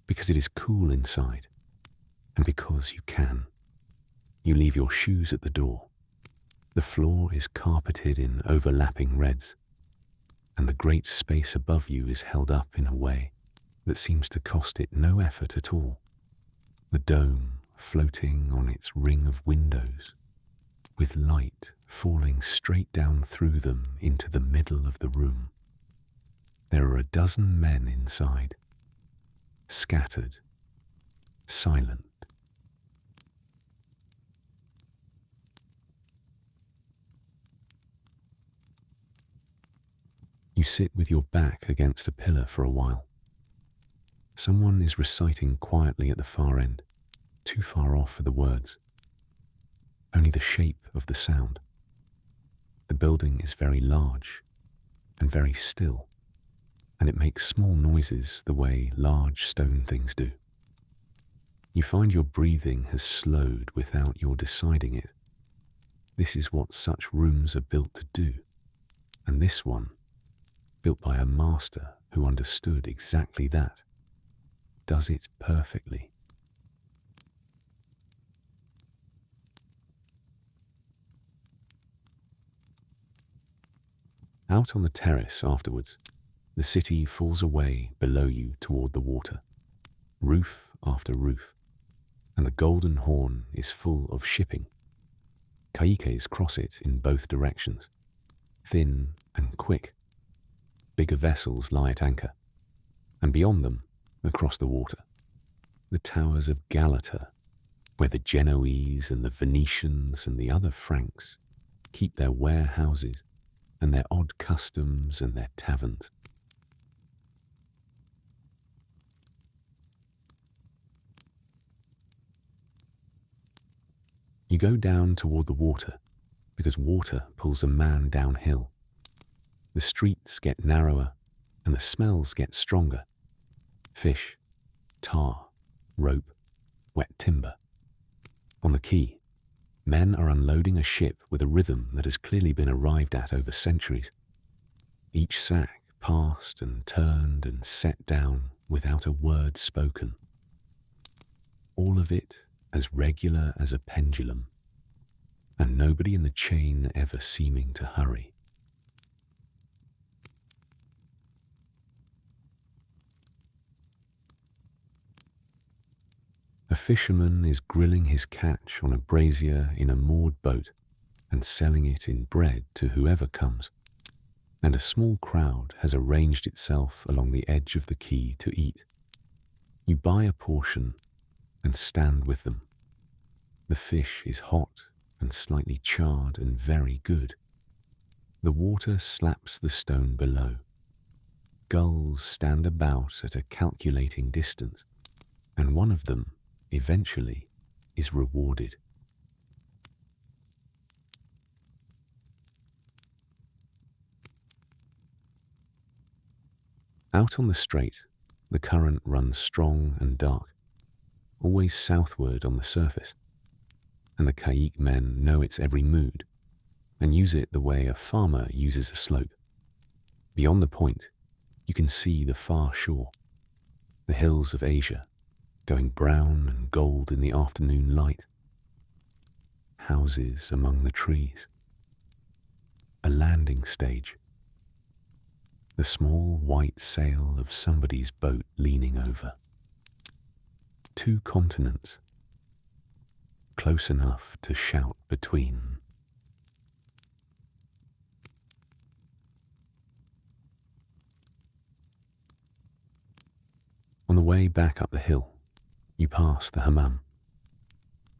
because it is cool inside, and because you can. You leave your shoes at the door. The floor is carpeted in overlapping reds, and the great space above you is held up in a way that seems to cost it no effort at all. The dome floating on its ring of windows, with light falling straight down through them into the middle of the room. There are a dozen men inside, scattered, silent. You sit with your back against a pillar for a while. Someone is reciting quietly at the far end, too far off for the words. Only the shape of the sound. The building is very large and very still, and it makes small noises the way large stone things do. You find your breathing has slowed without your deciding it. This is what such rooms are built to do, and this one, built by a master who understood exactly that, does it perfectly. Out on the terrace afterwards, the city falls away below you toward the water, roof after roof, and the Golden Horn is full of shipping. Kaikes cross it in both directions, thin and quick. Bigger vessels lie at anchor, and beyond them, across the water, the towers of Galata, where the Genoese and the Venetians and the other Franks keep their warehouses and their odd customs and their taverns. You go down toward the water, because water pulls a man downhill. The streets get narrower, and the smells get stronger. Fish, tar, rope, wet timber. On the quay, men are unloading a ship with a rhythm that has clearly been arrived at over centuries. Each sack passed and turned and set down without a word spoken. All of it as regular as a pendulum, and nobody in the chain ever seeming to hurry. A fisherman is grilling his catch on a brazier in a moored boat and selling it in bread to whoever comes. And a small crowd has arranged itself along the edge of the quay to eat. You buy a portion and stand with them. The fish is hot and slightly charred and very good. The water slaps the stone below. Gulls stand about at a calculating distance, and one of them, eventually, is rewarded. Out on the strait, the current runs strong and dark, always southward on the surface, and the Kaik men know its every mood and use it the way a farmer uses a slope. Beyond the point, you can see the far shore, the hills of Asia, going brown and gold in the afternoon light, houses among the trees, a landing stage, the small white sail of somebody's boat leaning over. 2 continents, close enough to shout between. On the way back up the hill, you pass the hamam,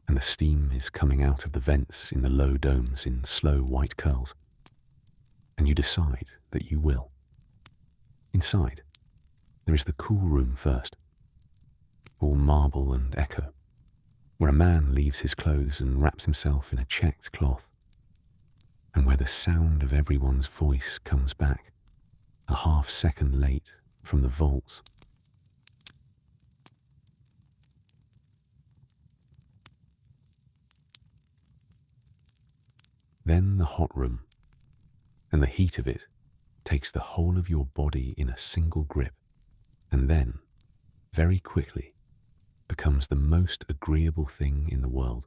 and the steam is coming out of the vents in the low domes in slow white curls, and you decide that you will. Inside, there is the cool room first, all marble and echo, where a man leaves his clothes and wraps himself in a checked cloth, and where the sound of everyone's voice comes back, a half-second late from the vaults. Then the hot room, and the heat of it takes the whole of your body in a single grip, and then, very quickly, becomes the most agreeable thing in the world.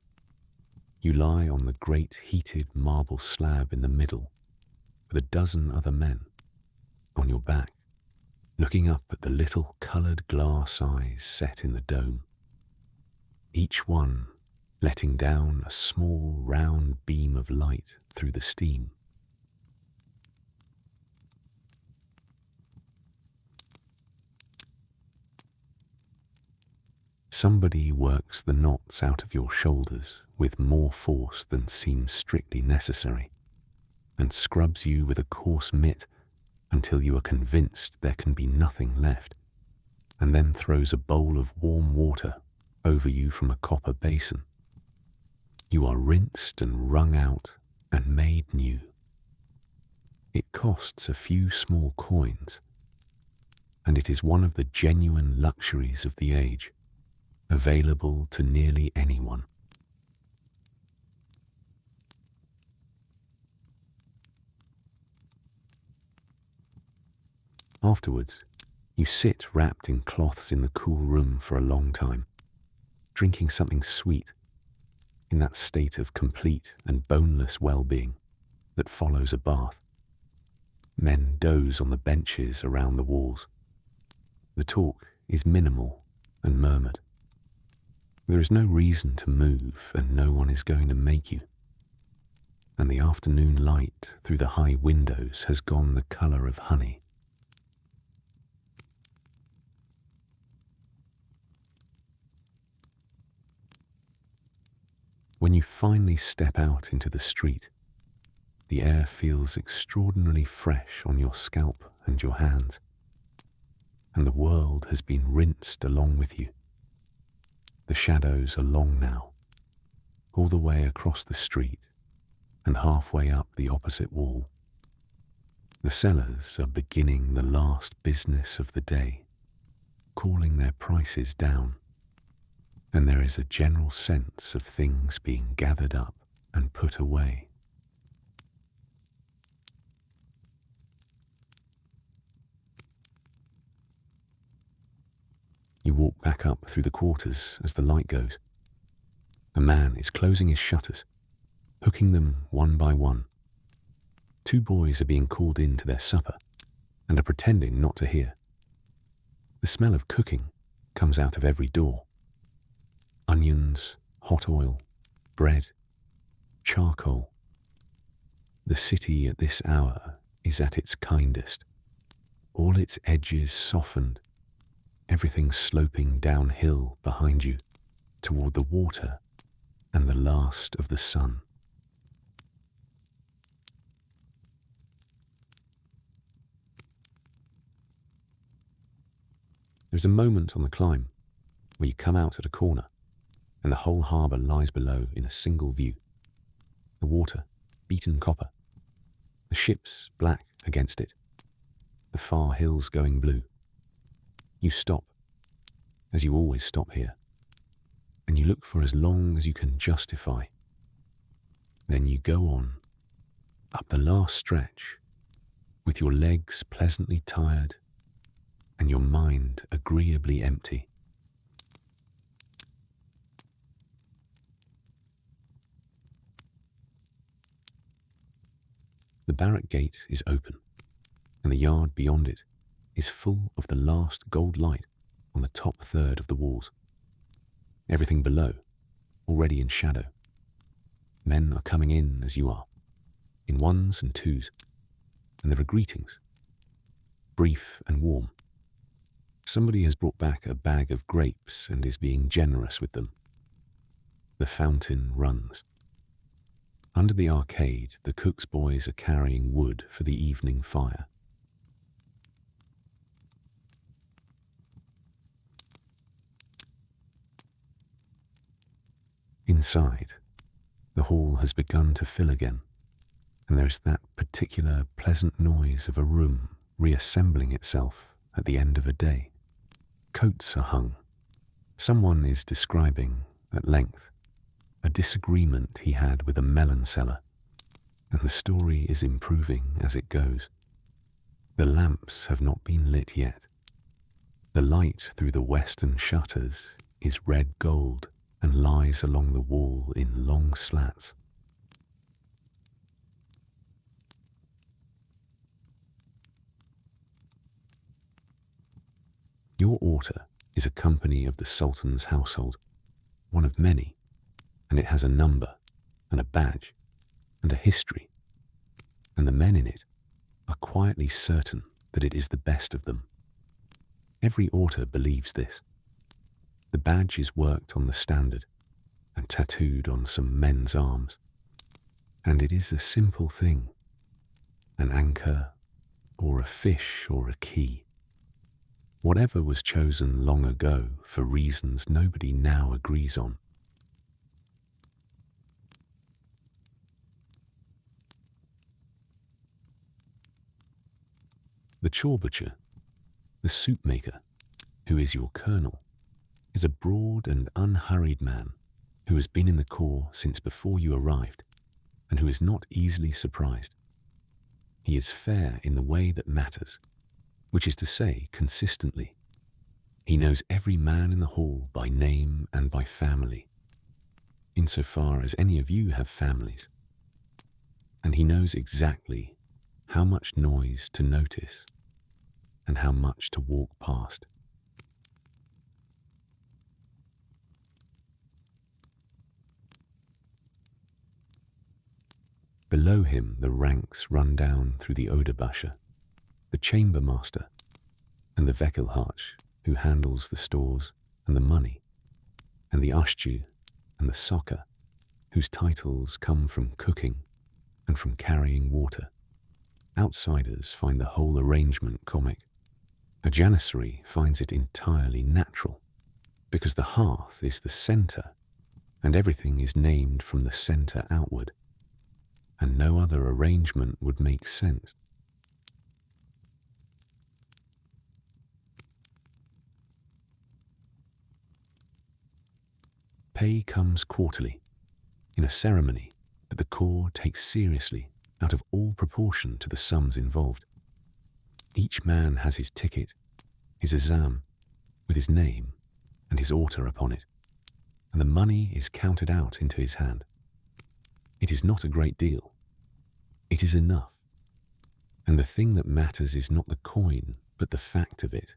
You lie on the great heated marble slab in the middle, with a dozen other men, on your back, looking up at the little coloured glass eyes set in the dome, each one letting down a small round beam of light through the steam. Somebody works the knots out of your shoulders with more force than seems strictly necessary, and scrubs you with a coarse mitt until you are convinced there can be nothing left, and then throws a bowl of warm water over you from a copper basin. You are rinsed and wrung out and made new. It costs a few small coins, and it is one of the genuine luxuries of the age, available to nearly anyone. Afterwards, you sit wrapped in cloths in the cool room for a long time, drinking something sweet, in that state of complete and boneless well-being that follows a bath. Men doze on the benches around the walls. The talk is minimal and murmured. There is no reason to move, and no one is going to make you. And the afternoon light through the high windows has gone the colour of honey. When you finally step out into the street, the air feels extraordinarily fresh on your scalp and your hands, and the world has been rinsed along with you. The shadows are long now, all the way across the street and halfway up the opposite wall. The sellers are beginning the last business of the day, calling their prices down, and there is a general sense of things being gathered up and put away. You walk back up through the quarters as the light goes. A man is closing his shutters, hooking them one by one. 2 boys are being called in to their supper and are pretending not to hear. The smell of cooking comes out of every door. onions, hot oil, bread, charcoal. The city at this hour is at its kindest, all its edges softened, everything sloping downhill behind you toward the water and the last of the sun. There's a moment on the climb where you come out at a corner and the whole harbour lies below in a single view. The water, beaten copper, the ships black against it, the far hills going blue. You stop, as you always stop here, and you look for as long as you can justify. Then you go on, up the last stretch, with your legs pleasantly tired and your mind agreeably empty. The barrack gate is open, and the yard beyond it is full of the last gold light on the top third of the walls. Everything below, already in shadow. Men are coming in as you are, in ones and twos, and there are greetings, brief and warm. Somebody has brought back a bag of grapes and is being generous with them. The fountain runs. Under the arcade, the cook's boys are carrying wood for the evening fire. Inside, the hall has begun to fill again, and there is that particular pleasant noise of a room reassembling itself at the end of a day. Coats are hung. Someone is describing, at length, a disagreement he had with a melon seller, and the story is improving as it goes. The lamps have not been lit yet. The light through the western shutters is red gold and lies along the wall in long slats. Your orta is a company of the Sultan's household, one of many, and it has a number and a badge and a history, and the men in it are quietly certain that it is the best of them. Every orta believes this. The badge is worked on the standard and tattooed on some men's arms, and it is a simple thing, an anchor or a fish or a key. Whatever was chosen long ago for reasons nobody now agrees on. The chore butcher, the soup maker, who is your colonel, is a broad and unhurried man who has been in the corps since before you arrived and who is not easily surprised. He is fair in the way that matters, which is to say, consistently. He knows every man in the hall by name and by family, insofar as any of you have families, and he knows exactly how much noise to notice and how much to walk past. Below him the ranks run down through the Oderbasher, the chamber master, and the Weckelharch, who handles the stores and the money, and the Ashju and the Soccer, whose titles come from cooking and from carrying water. Outsiders find the whole arrangement comic. A Janissary finds it entirely natural, because the hearth is the centre, and everything is named from the centre outward, and no other arrangement would make sense. Pay comes quarterly, in a ceremony that the corps takes seriously out of all proportion to the sums involved. Each man has his ticket, his azam, with his name and his orta upon it, and the money is counted out into his hand. It is not a great deal. It is enough. And the thing that matters is not the coin, but the fact of it,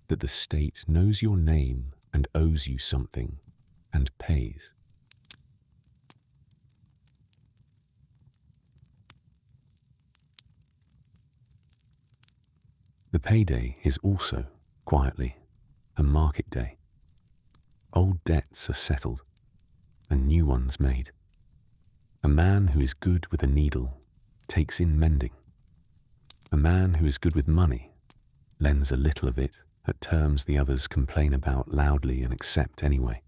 that the state knows your name and owes you something, and pays. The payday is also, quietly, a market day. Old debts are settled and new ones made. A man who is good with a needle takes in mending. A man who is good with money lends a little of it at terms the others complain about loudly and accept anyway.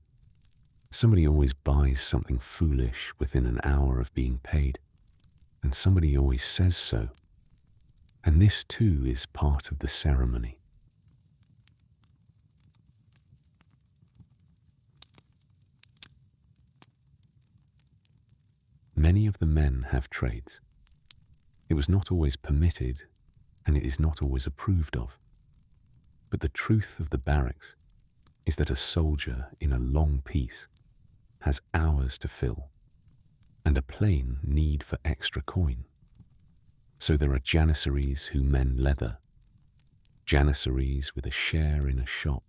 Somebody always buys something foolish within an hour of being paid, and somebody always says so. And this too is part of the ceremony. Many of the men have trades. It was not always permitted, and it is not always approved of. But the truth of the barracks is that a soldier in a long piece has hours to fill, and a plain need for extra coin. So there are Janissaries who mend leather, Janissaries with a share in a shop,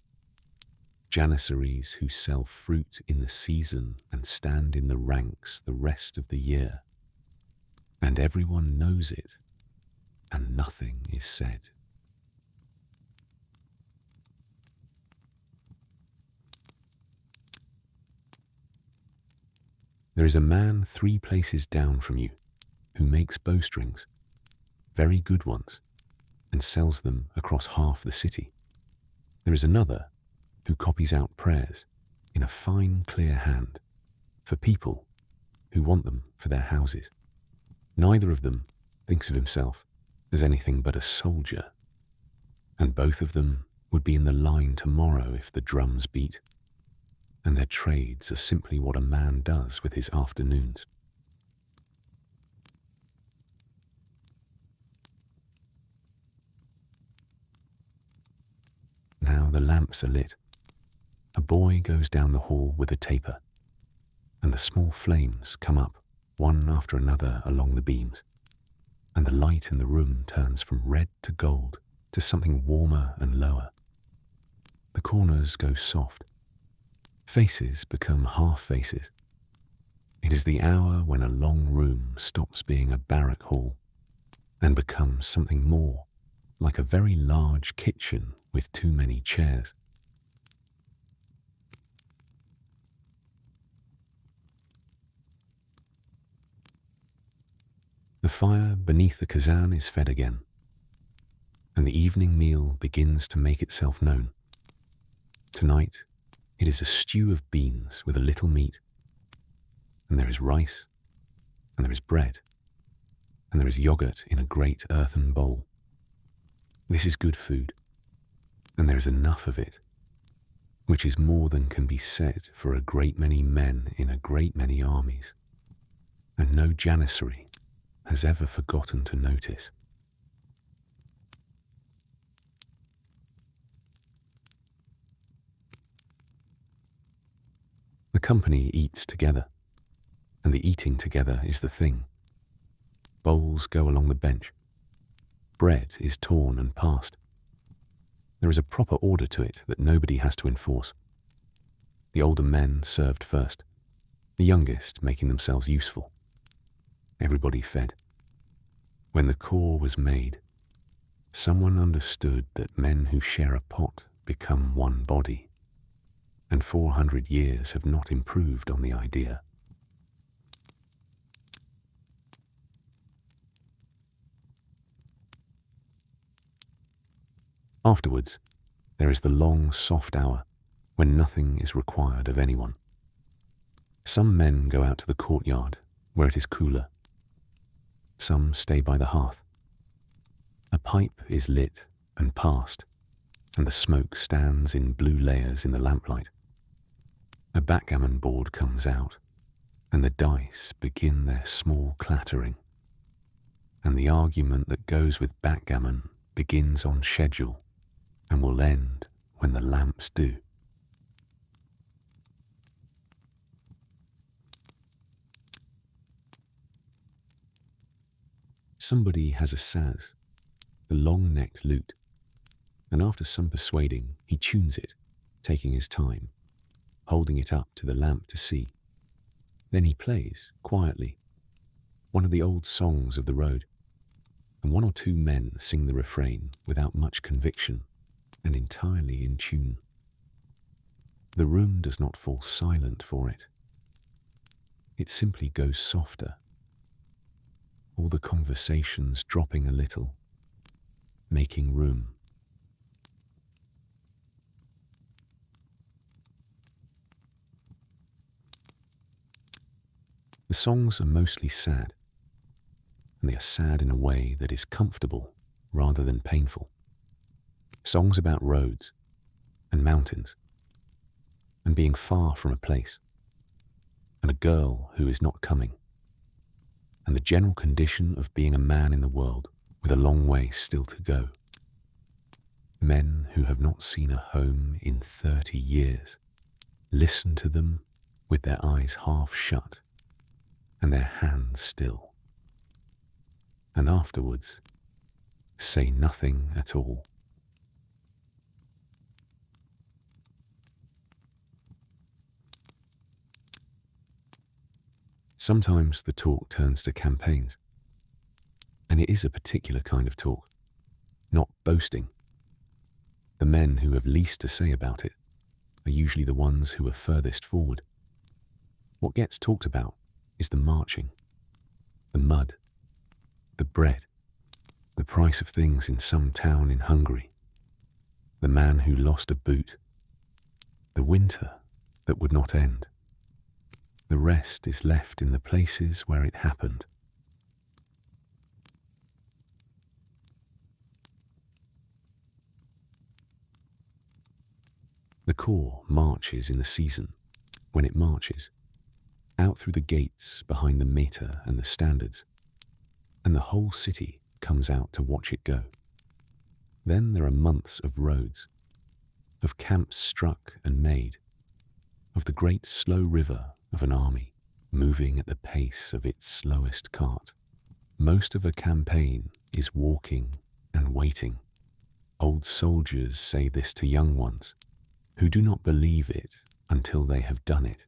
Janissaries who sell fruit in the season and stand in the ranks the rest of the year. And everyone knows it, and nothing is said. There is a man 3 places down from you who makes bowstrings, very good ones, and sells them across half the city. There is another who copies out prayers in a fine, clear hand for people who want them for their houses. Neither of them thinks of himself as anything but a soldier, and both of them would be in the line tomorrow if the drums beat, and their trades are simply what a man does with his afternoons. Now the lamps are lit. A boy goes down the hall with a taper, and the small flames come up one after another along the beams, and the light in the room turns from red to gold to something warmer and lower. The corners go soft. Faces become half faces. It is the hour when a long room stops being a barrack hall and becomes something more, like a very large kitchen with too many chairs. The fire beneath the kazan is fed again, and the evening meal begins to make itself known. Tonight, it is a stew of beans with a little meat, and there is rice, and there is bread, and there is yogurt in a great earthen bowl. This is good food, and there is enough of it, which is more than can be said for a great many men in a great many armies, and no Janissary has ever forgotten to notice. The company eats together, and the eating together is the thing. Bowls go along the bench. Bread is torn and passed. There is a proper order to it that nobody has to enforce. The older men served first, the youngest making themselves useful. Everybody fed. When the core was made, someone understood that men who share a pot become one body, and 400 years have not improved on the idea. Afterwards, there is the long, soft hour when nothing is required of anyone. Some men go out to the courtyard where it is cooler. Some stay by the hearth. A pipe is lit and passed, and the smoke stands in blue layers in the lamplight. A backgammon board comes out, and the dice begin their small clattering, and the argument that goes with backgammon begins on schedule and will end when the lamps do. Somebody has a saz, the long-necked lute, and after some persuading, he tunes it, taking his time, holding it up to the lamp to see. Then he plays, quietly, one of the old songs of the road, and one or two men sing the refrain without much conviction and entirely in tune. The room does not fall silent for it. It simply goes softer, all the conversations dropping a little, making room. The songs are mostly sad, and they are sad in a way that is comfortable rather than painful. Songs about roads and mountains and being far from a place, and a girl who is not coming, and the general condition of being a man in the world with a long way still to go. Men who have not seen a home in 30 years listen to them with their eyes half shut and their hands still, and afterwards say nothing at all. Sometimes the talk turns to campaigns, and it is a particular kind of talk, not boasting. The men who have least to say about it are usually the ones who are furthest forward. What gets talked about is the marching, the mud, the bread, the price of things in some town in Hungary, the man who lost a boot, the winter that would not end. The rest is left in the places where it happened. The corps marches in the season, when it marches, out through the gates behind the mehter and the standards, and the whole city comes out to watch it go. Then there are months of roads, of camps struck and made, of the great slow river of an army moving at the pace of its slowest cart. Most of a campaign is walking and waiting. Old soldiers say this to young ones, who do not believe it until they have done it.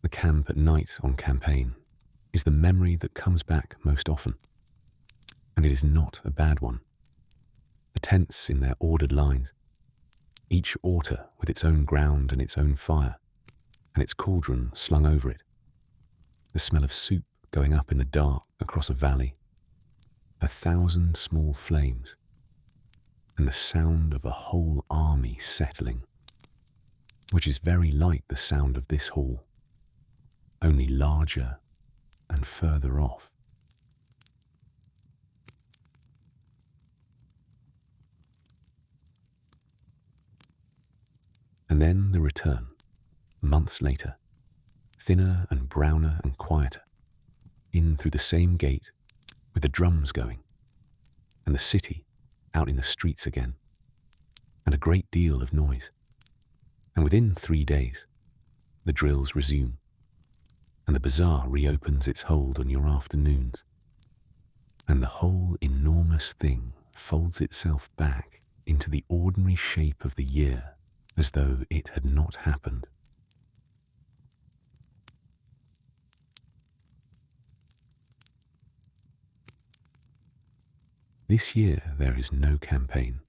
The camp at night on campaign is the memory that comes back most often, and it is not a bad one. The tents in their ordered lines, each orta with its own ground and its own fire, and its cauldron slung over it. The smell of soup going up in the dark across a valley, 1,000 small flames, and the sound of a whole army settling, which is very like the sound of this hall, only larger and further off. And then the return, months later, thinner and browner and quieter, in through the same gate, with the drums going, and the city out in the streets again, and a great deal of noise. And within 3 days, the drills resume, and the bazaar reopens its hold on your afternoons, and the whole enormous thing folds itself back into the ordinary shape of the year, as though it had not happened. This year there is no campaign,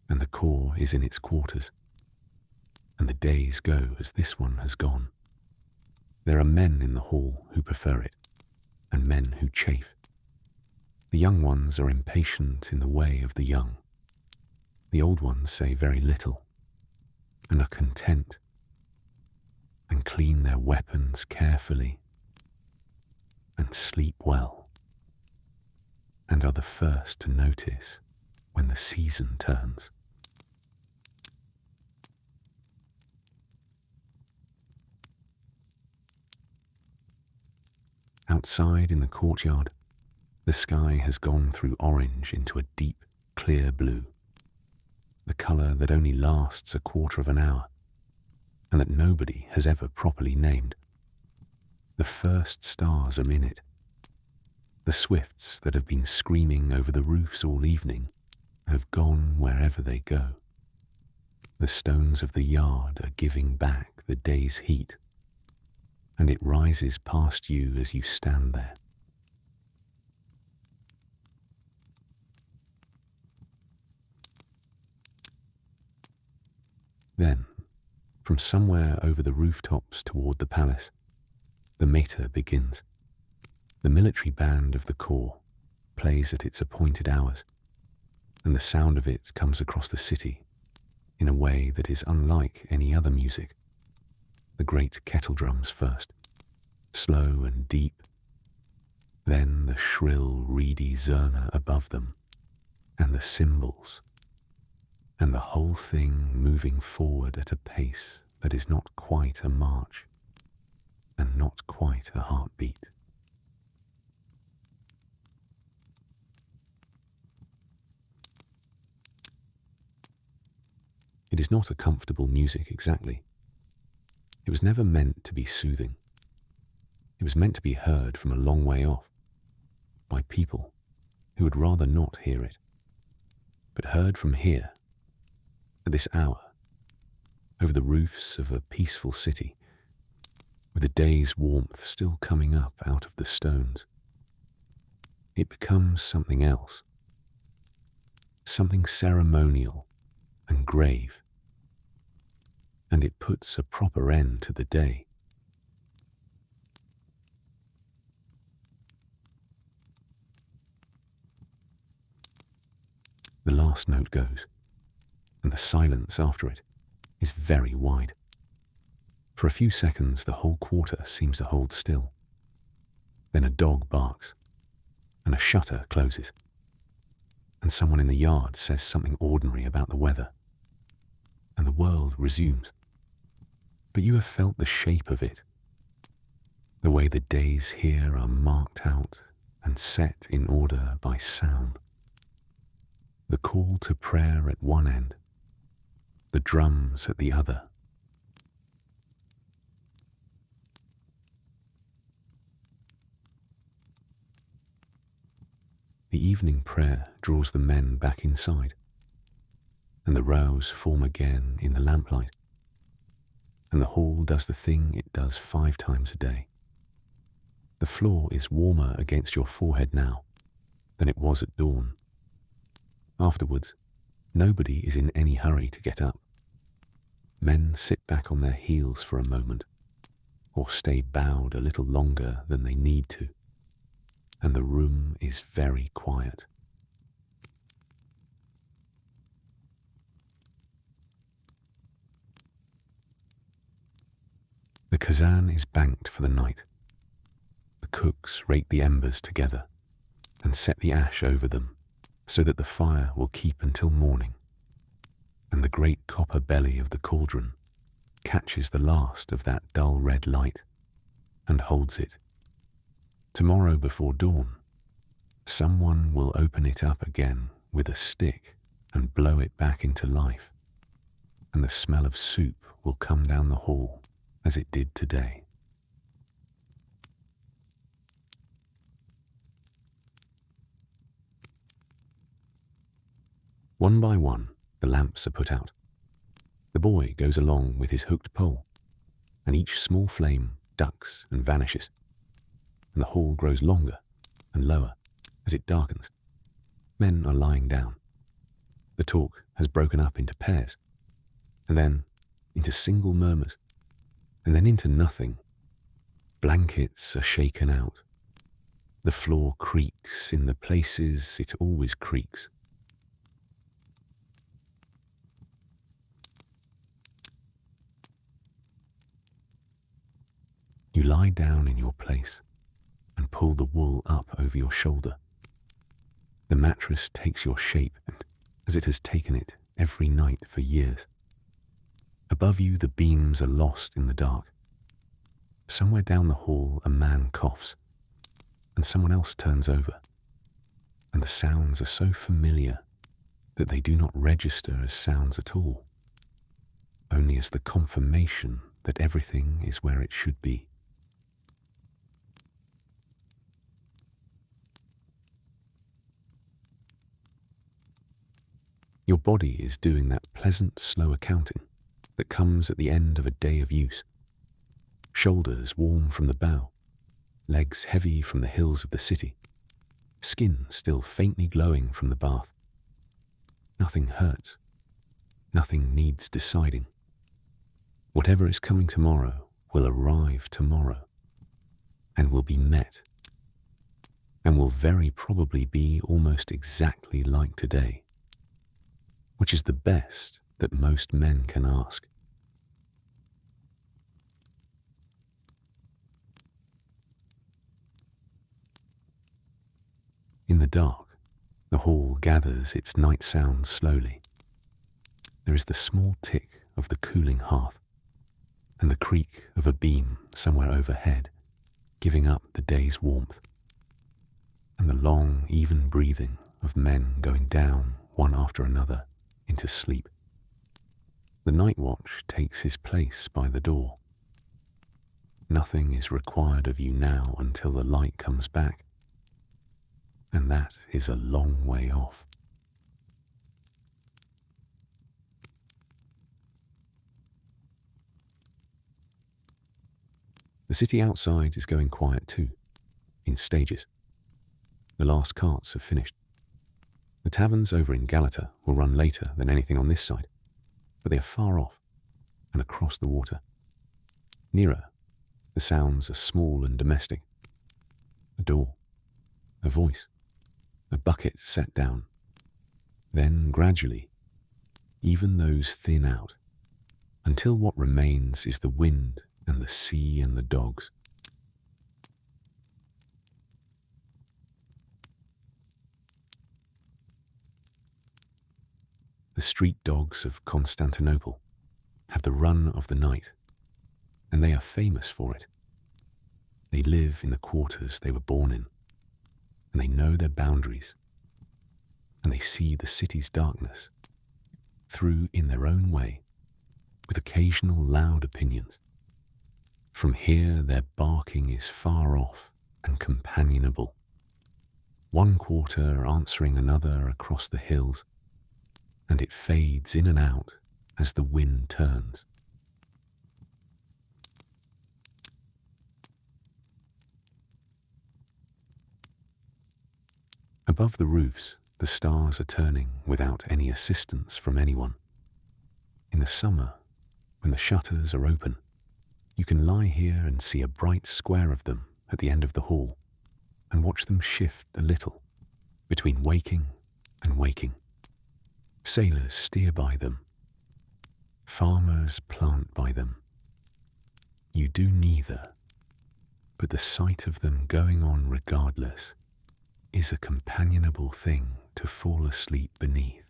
and the corps is in its quarters, and the days go as this one has gone. There are men in the hall who prefer it, and men who chafe. The young ones are impatient in the way of the young. The old ones say very little, and are content, and clean their weapons carefully, and sleep well, and are the first to notice when the season turns. Outside in the courtyard, the sky has gone through orange into a deep, clear blue, the colour that only lasts a quarter of an hour, and that nobody has ever properly named. The first stars are in it, The swifts that have been screaming over the roofs all evening have gone wherever they go. The stones of the yard are giving back the day's heat, and it rises past you as you stand there. Then, from somewhere over the rooftops toward the palace, the mehter begins. The military band of the corps plays at its appointed hours, and the sound of it comes across the city in a way that is unlike any other music. The great kettle drums first, slow and deep, then the shrill, reedy zurna above them, and the cymbals, and the whole thing moving forward at a pace that is not quite a march and not quite a heartbeat. It is not a comfortable music exactly. It was never meant to be soothing. It was meant to be heard from a long way off, by people who would rather not hear it, but heard from here, at this hour, over the roofs of a peaceful city, with the day's warmth still coming up out of the stones. It becomes something else, something ceremonial and grave, and it puts a proper end to the day. The last note goes, and the silence after it is very wide. For a few seconds, the whole quarter seems to hold still. Then a dog barks, and a shutter closes, and someone in the yard says something ordinary about the weather, and the world resumes. But you have felt the shape of it, the way the days here are marked out and set in order by sound. The call to prayer at one end, the drums at the other. The evening prayer draws the men back inside, and the rows form again in the lamplight, and the hall does the thing it does 5 times a day. The floor is warmer against your forehead now than it was at dawn. Afterwards, nobody is in any hurry to get up. Men sit back on their heels for a moment, or stay bowed a little longer than they need to, and the room is very quiet. The kazan is banked for the night. The cooks rake the embers together and set the ash over them so that the fire will keep until morning, and the great copper belly of the cauldron catches the last of that dull red light and holds it. Tomorrow before dawn, someone will open it up again with a stick and blow it back into life, and the smell of soup will come down the hall as it did today. One by one, the lamps are put out. The boy goes along with his hooked pole, and each small flame ducks and vanishes, and the hall grows longer and lower as it darkens. Men are lying down. The talk has broken up into pairs, and then into single murmurs, and then into nothing. Blankets are shaken out. The floor creaks in the places it always creaks. You lie down in your place and pull the wool up over your shoulder. The mattress takes your shape, as it has taken it every night for years. Above you, the beams are lost in the dark. Somewhere down the hall, a man coughs, and someone else turns over, and the sounds are so familiar that they do not register as sounds at all, only as the confirmation that everything is where it should be. Your body is doing that pleasant, slow accounting that comes at the end of a day of use. Shoulders warm from the bow, legs heavy from the hills of the city, skin still faintly glowing from the bath. Nothing hurts. Nothing needs deciding. Whatever is coming tomorrow will arrive tomorrow and will be met and will very probably be almost exactly like today, which is the best that most men can ask. In the dark, the hall gathers its night sounds slowly. There is the small tick of the cooling hearth and the creak of a beam somewhere overhead, giving up the day's warmth, and the long, even breathing of men going down one after another into sleep. The night watch takes his place by the door. Nothing is required of you now until the light comes back, and that is a long way off. The city outside is going quiet too, in stages. The last carts have finished. The taverns over in Galata will run later than anything on this side, but they are far off and across the water. Nearer, the sounds are small and domestic. A door, a voice, a bucket set down. Then gradually, even those thin out, until what remains is the wind and the sea and the dogs. The street dogs of Constantinople have the run of the night, and they are famous for it. They live in the quarters they were born in, and they know their boundaries, and they see the city's darkness through in their own way, with occasional loud opinions. From here their barking is far off and companionable, one quarter answering another across the hills, and it fades in and out as the wind turns. Above the roofs, the stars are turning without any assistance from anyone. In the summer, when the shutters are open, you can lie here and see a bright square of them at the end of the hall and watch them shift a little between waking and waking. Sailors steer by them. Farmers plant by them. You do neither, but the sight of them going on regardless is a companionable thing to fall asleep beneath.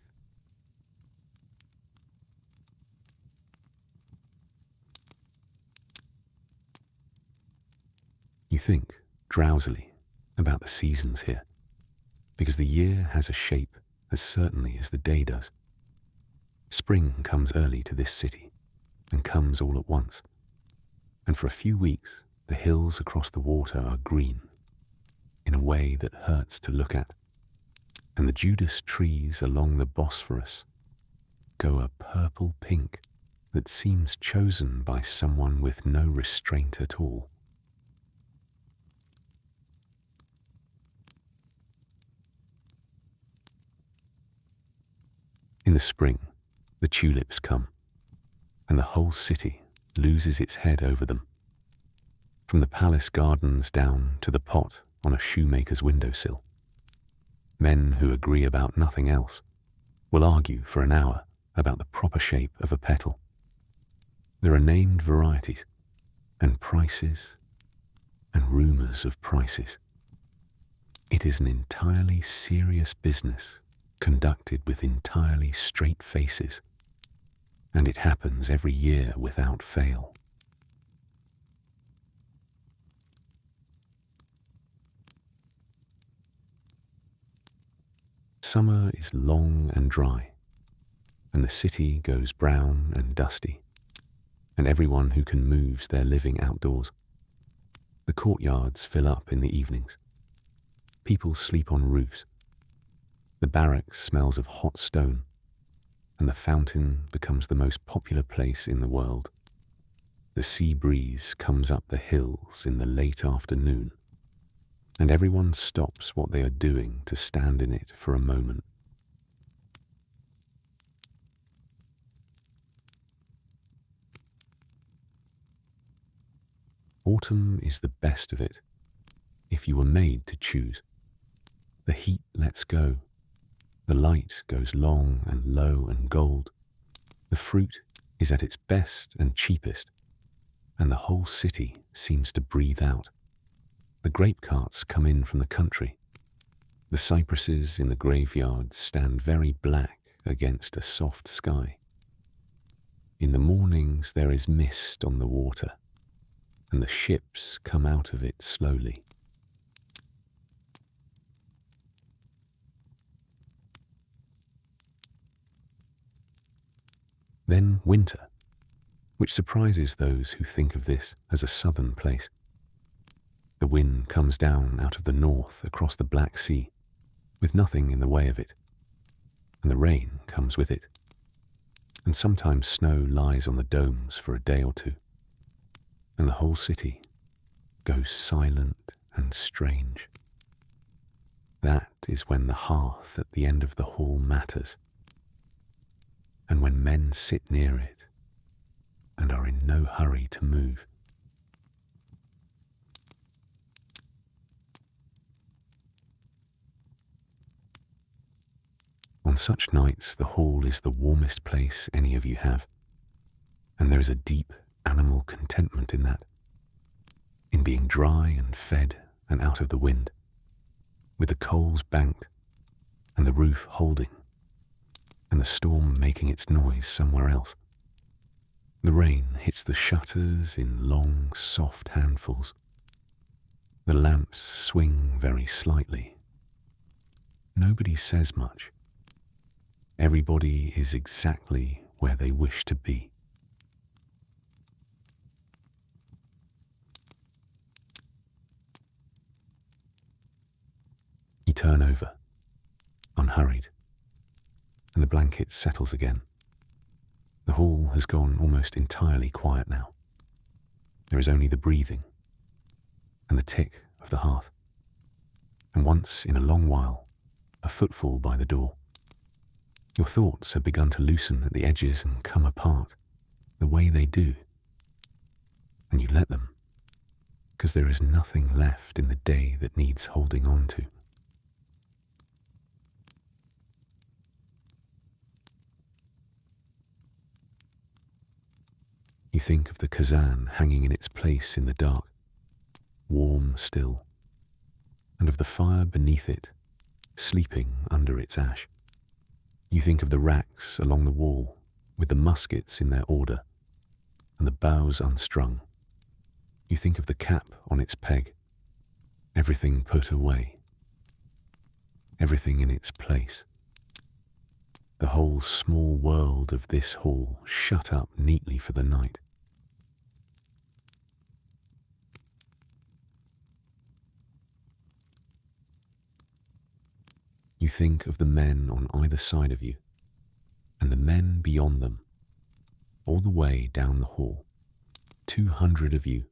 You think, drowsily, about the seasons here, because the year has a shape as certainly as the day does. Spring comes early to this city, and comes all at once, and for a few weeks the hills across the water are green, in a way that hurts to look at, and the Judas trees along the Bosphorus go a purple pink that seems chosen by someone with no restraint at all. In the spring, the tulips come, and the whole city loses its head over them. From the palace gardens down to the pot on a shoemaker's windowsill. Men who agree about nothing else will argue for an hour about the proper shape of a petal. There are named varieties, and prices, and rumours of prices. It is an entirely serious business conducted with entirely straight faces, and it happens every year without fail. Summer is long and dry, and the city goes brown and dusty, and everyone who can moves their living outdoors. The courtyards fill up in the evenings. People sleep on roofs. The barracks smells of hot stone, and the fountain becomes the most popular place in the world. The sea breeze comes up the hills in the late afternoon, and everyone stops what they are doing to stand in it for a moment. Autumn is the best of it, if you were made to choose. The heat lets go. The light goes long and low and gold. The fruit is at its best and cheapest, and the whole city seems to breathe out. The grape carts come in from the country. The cypresses in the graveyard stand very black against a soft sky. In the mornings there is mist on the water, and the ships come out of it slowly. Then winter, which surprises those who think of this as a southern place. The wind comes down out of the north across the Black Sea, with nothing in the way of it, and the rain comes with it, and sometimes snow lies on the domes for a day or two, and the whole city goes silent and strange. That is when the hearth at the end of the hall matters, and when men sit near it and are in no hurry to move. On such nights, the hall is the warmest place any of you have, and there is a deep animal contentment in that, in being dry and fed and out of the wind, with the coals banked and the roof holding, and the storm making its noise somewhere else. The rain hits the shutters in long, soft handfuls. The lamps swing very slightly. Nobody says much. Everybody is exactly where they wish to be. You turn over, unhurried, and the blanket settles again. The hall has gone almost entirely quiet now. There is only the breathing and the tick of the hearth, and once in a long while, a footfall by the door. Your thoughts have begun to loosen at the edges and come apart, the way they do, and you let them, because there is nothing left in the day that needs holding on to. You think of the kazan hanging in its place in the dark, warm still, and of the fire beneath it, sleeping under its ash. You think of the racks along the wall, with the muskets in their order, and the bows unstrung. You think of the cap on its peg, everything put away, everything in its place. The whole small world of this hall shut up neatly for the night. You think of the men on either side of you, and the men beyond them, all the way down the hall, 200 of you,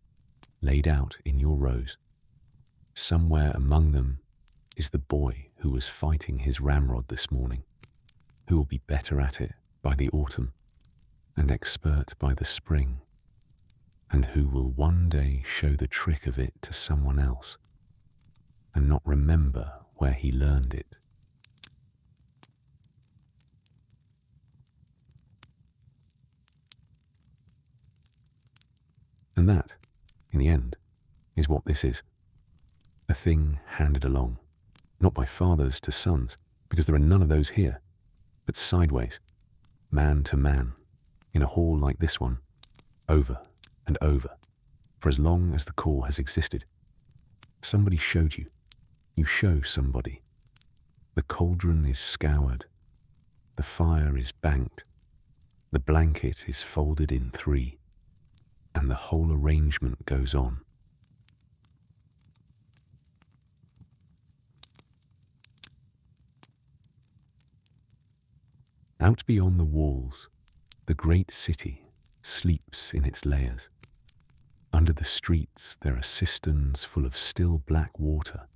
laid out in your rows. Somewhere among them is the boy who was fighting his ramrod this morning, who will be better at it by the autumn, and expert by the spring, and who will one day show the trick of it to someone else, and not remember where he learned it. And that, in the end, is what this is. A thing handed along, not by fathers to sons, because there are none of those here, but sideways, man to man, in a hall like this one, over and over, for as long as the core has existed. Somebody showed you. You show somebody. The cauldron is scoured. The fire is banked. The blanket is folded in 3. And the whole arrangement goes on. Out beyond the walls, the great city sleeps in its layers. Under the streets there are cisterns full of still black water,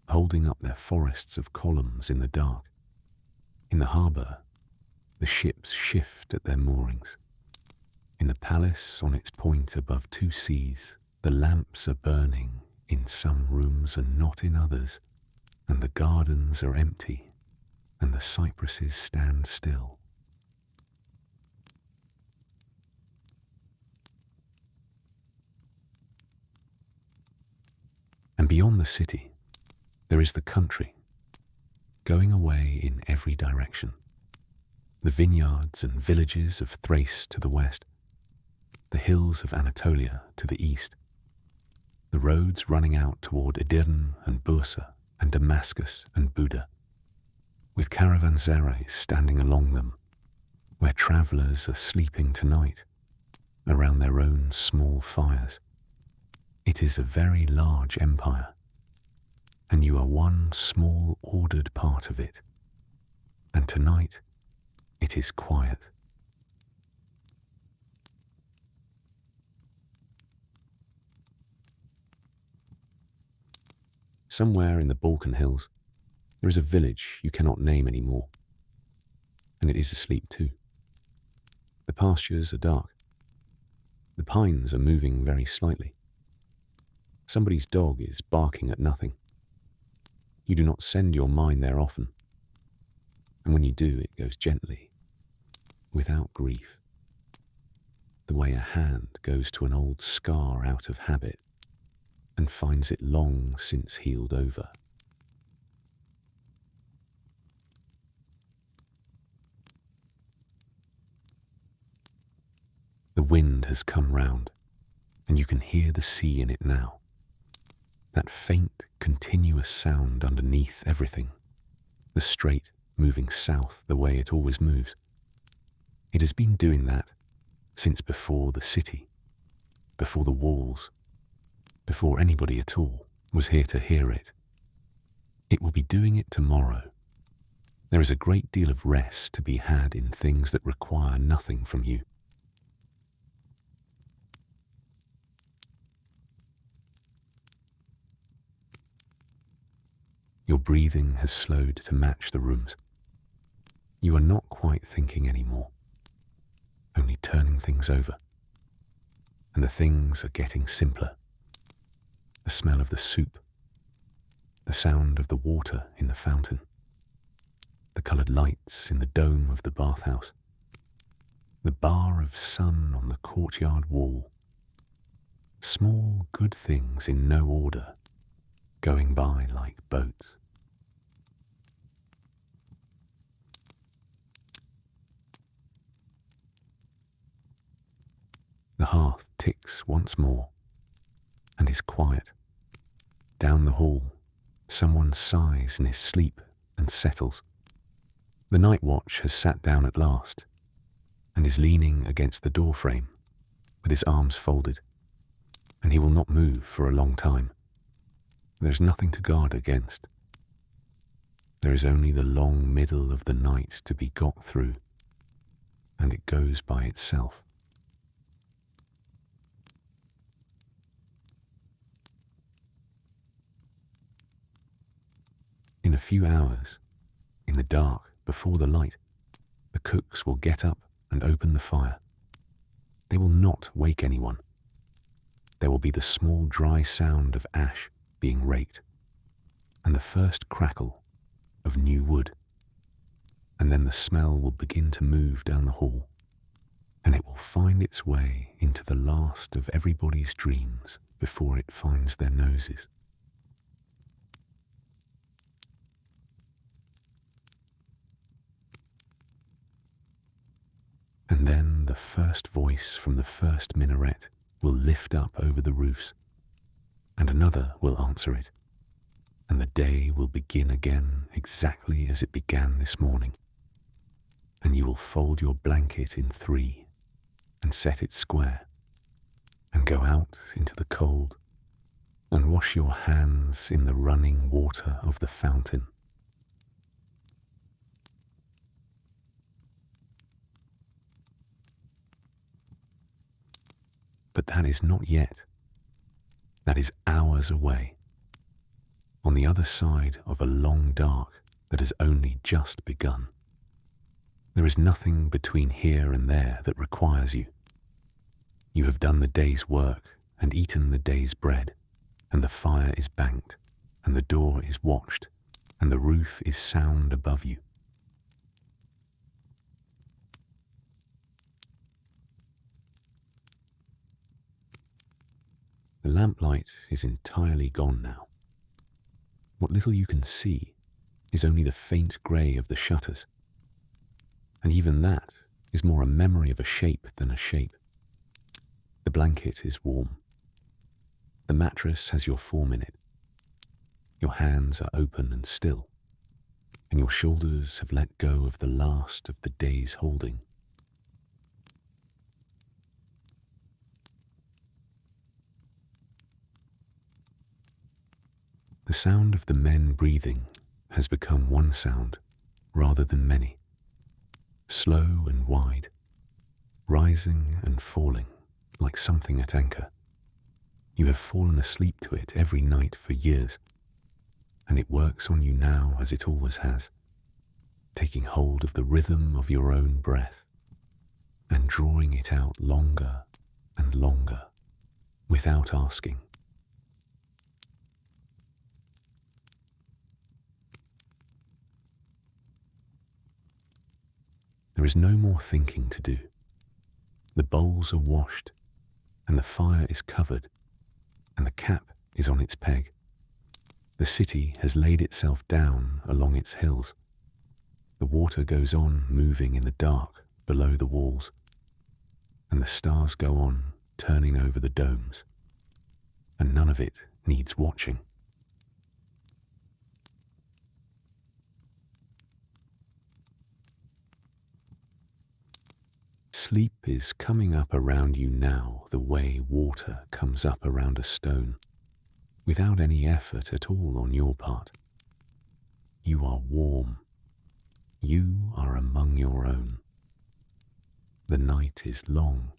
holding up their forests of columns in the dark. In the harbour, the ships shift at their moorings. In the palace on its point above two seas, the lamps are burning in some rooms and not in others, and the gardens are empty, and the cypresses stand still. And beyond the city, there is the country, going away in every direction. The vineyards and villages of Thrace to the west, the hills of Anatolia to the east, the roads running out toward Edirne and Bursa and Damascus and Buda, with caravanserais standing along them, where travellers are sleeping tonight around their own small fires. It is a very large empire, and you are one small ordered part of it, and tonight it is quiet. Somewhere in the Balkan hills, there is a village you cannot name anymore, and it is asleep too. The pastures are dark. The pines are moving very slightly. Somebody's dog is barking at nothing. You do not send your mind there often, and when you do, it goes gently, without grief, the way a hand goes to an old scar out of habit and finds it long since healed over. The wind has come round, and you can hear the sea in it now. That faint, continuous sound underneath everything, the strait moving south the way it always moves. It has been doing that since before the city, before the walls, before anybody at all was here to hear it. It will be doing it tomorrow. There is a great deal of rest to be had in things that require nothing from you. Your breathing has slowed to match the rooms. You are not quite thinking anymore, only turning things over. And the things are getting simpler. The smell of the soup, the sound of the water in the fountain, the coloured lights in the dome of the bathhouse, the bar of sun on the courtyard wall. Small good things in no order, going by like boats. The hearth ticks once more and is quiet. Down the hall, someone sighs in his sleep and settles. The night watch has sat down at last and is leaning against the door frame with his arms folded, and he will not move for a long time. There is nothing to guard against. There is only the long middle of the night to be got through, and it goes by itself. In a few hours, in the dark before the light, the cooks will get up and open the fire. They will not wake anyone. There will be the small dry sound of ash being raked, and the first crackle of new wood, and then the smell will begin to move down the hall, and it will find its way into the last of everybody's dreams before it finds their noses. And then the first voice from the first minaret will lift up over the roofs, and another will answer it, and the day will begin again exactly as it began this morning, and you will fold your blanket in three and set it square, and go out into the cold and wash your hands in the running water of the fountain. But that is not yet. That is hours away, on the other side of a long dark that has only just begun. There is nothing between here and there that requires you. You have done the day's work and eaten the day's bread, and the fire is banked, and the door is watched, and the roof is sound above you. The lamplight is entirely gone now. What little you can see is only the faint grey of the shutters, and even that is more a memory of a shape than a shape. The blanket is warm. The mattress has your form in it. Your hands are open and still, and your shoulders have let go of the last of the day's holding. The sound of the men breathing has become one sound rather than many, slow and wide, rising and falling like something at anchor. You have fallen asleep to it every night for years, and it works on you now as it always has, taking hold of the rhythm of your own breath and drawing it out longer and longer without asking. There is no more thinking to do. The bowls are washed, and the fire is covered, and the cap is on its peg. The city has laid itself down along its hills. The water goes on moving in the dark below the walls, and the stars go on turning over the domes, and none of it needs watching. Sleep is coming up around you now the way water comes up around a stone, without any effort at all on your part. You are warm. You are among your own. The night is long,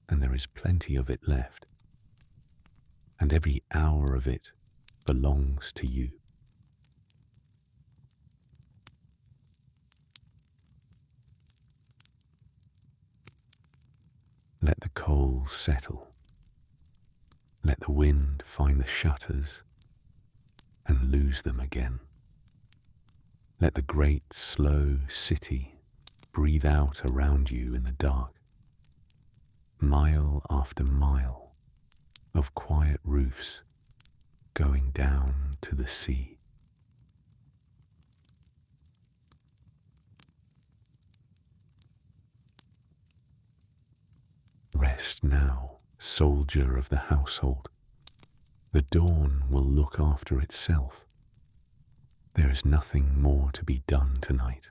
and there is plenty of it left, and every hour of it belongs to you. Let the coals settle. Let the wind find the shutters and lose them again. Let the great, slow city breathe out around you in the dark. Mile after mile of quiet roofs going down to the sea. Rest now, soldier of the household. The dawn will look after itself. There is nothing more to be done tonight.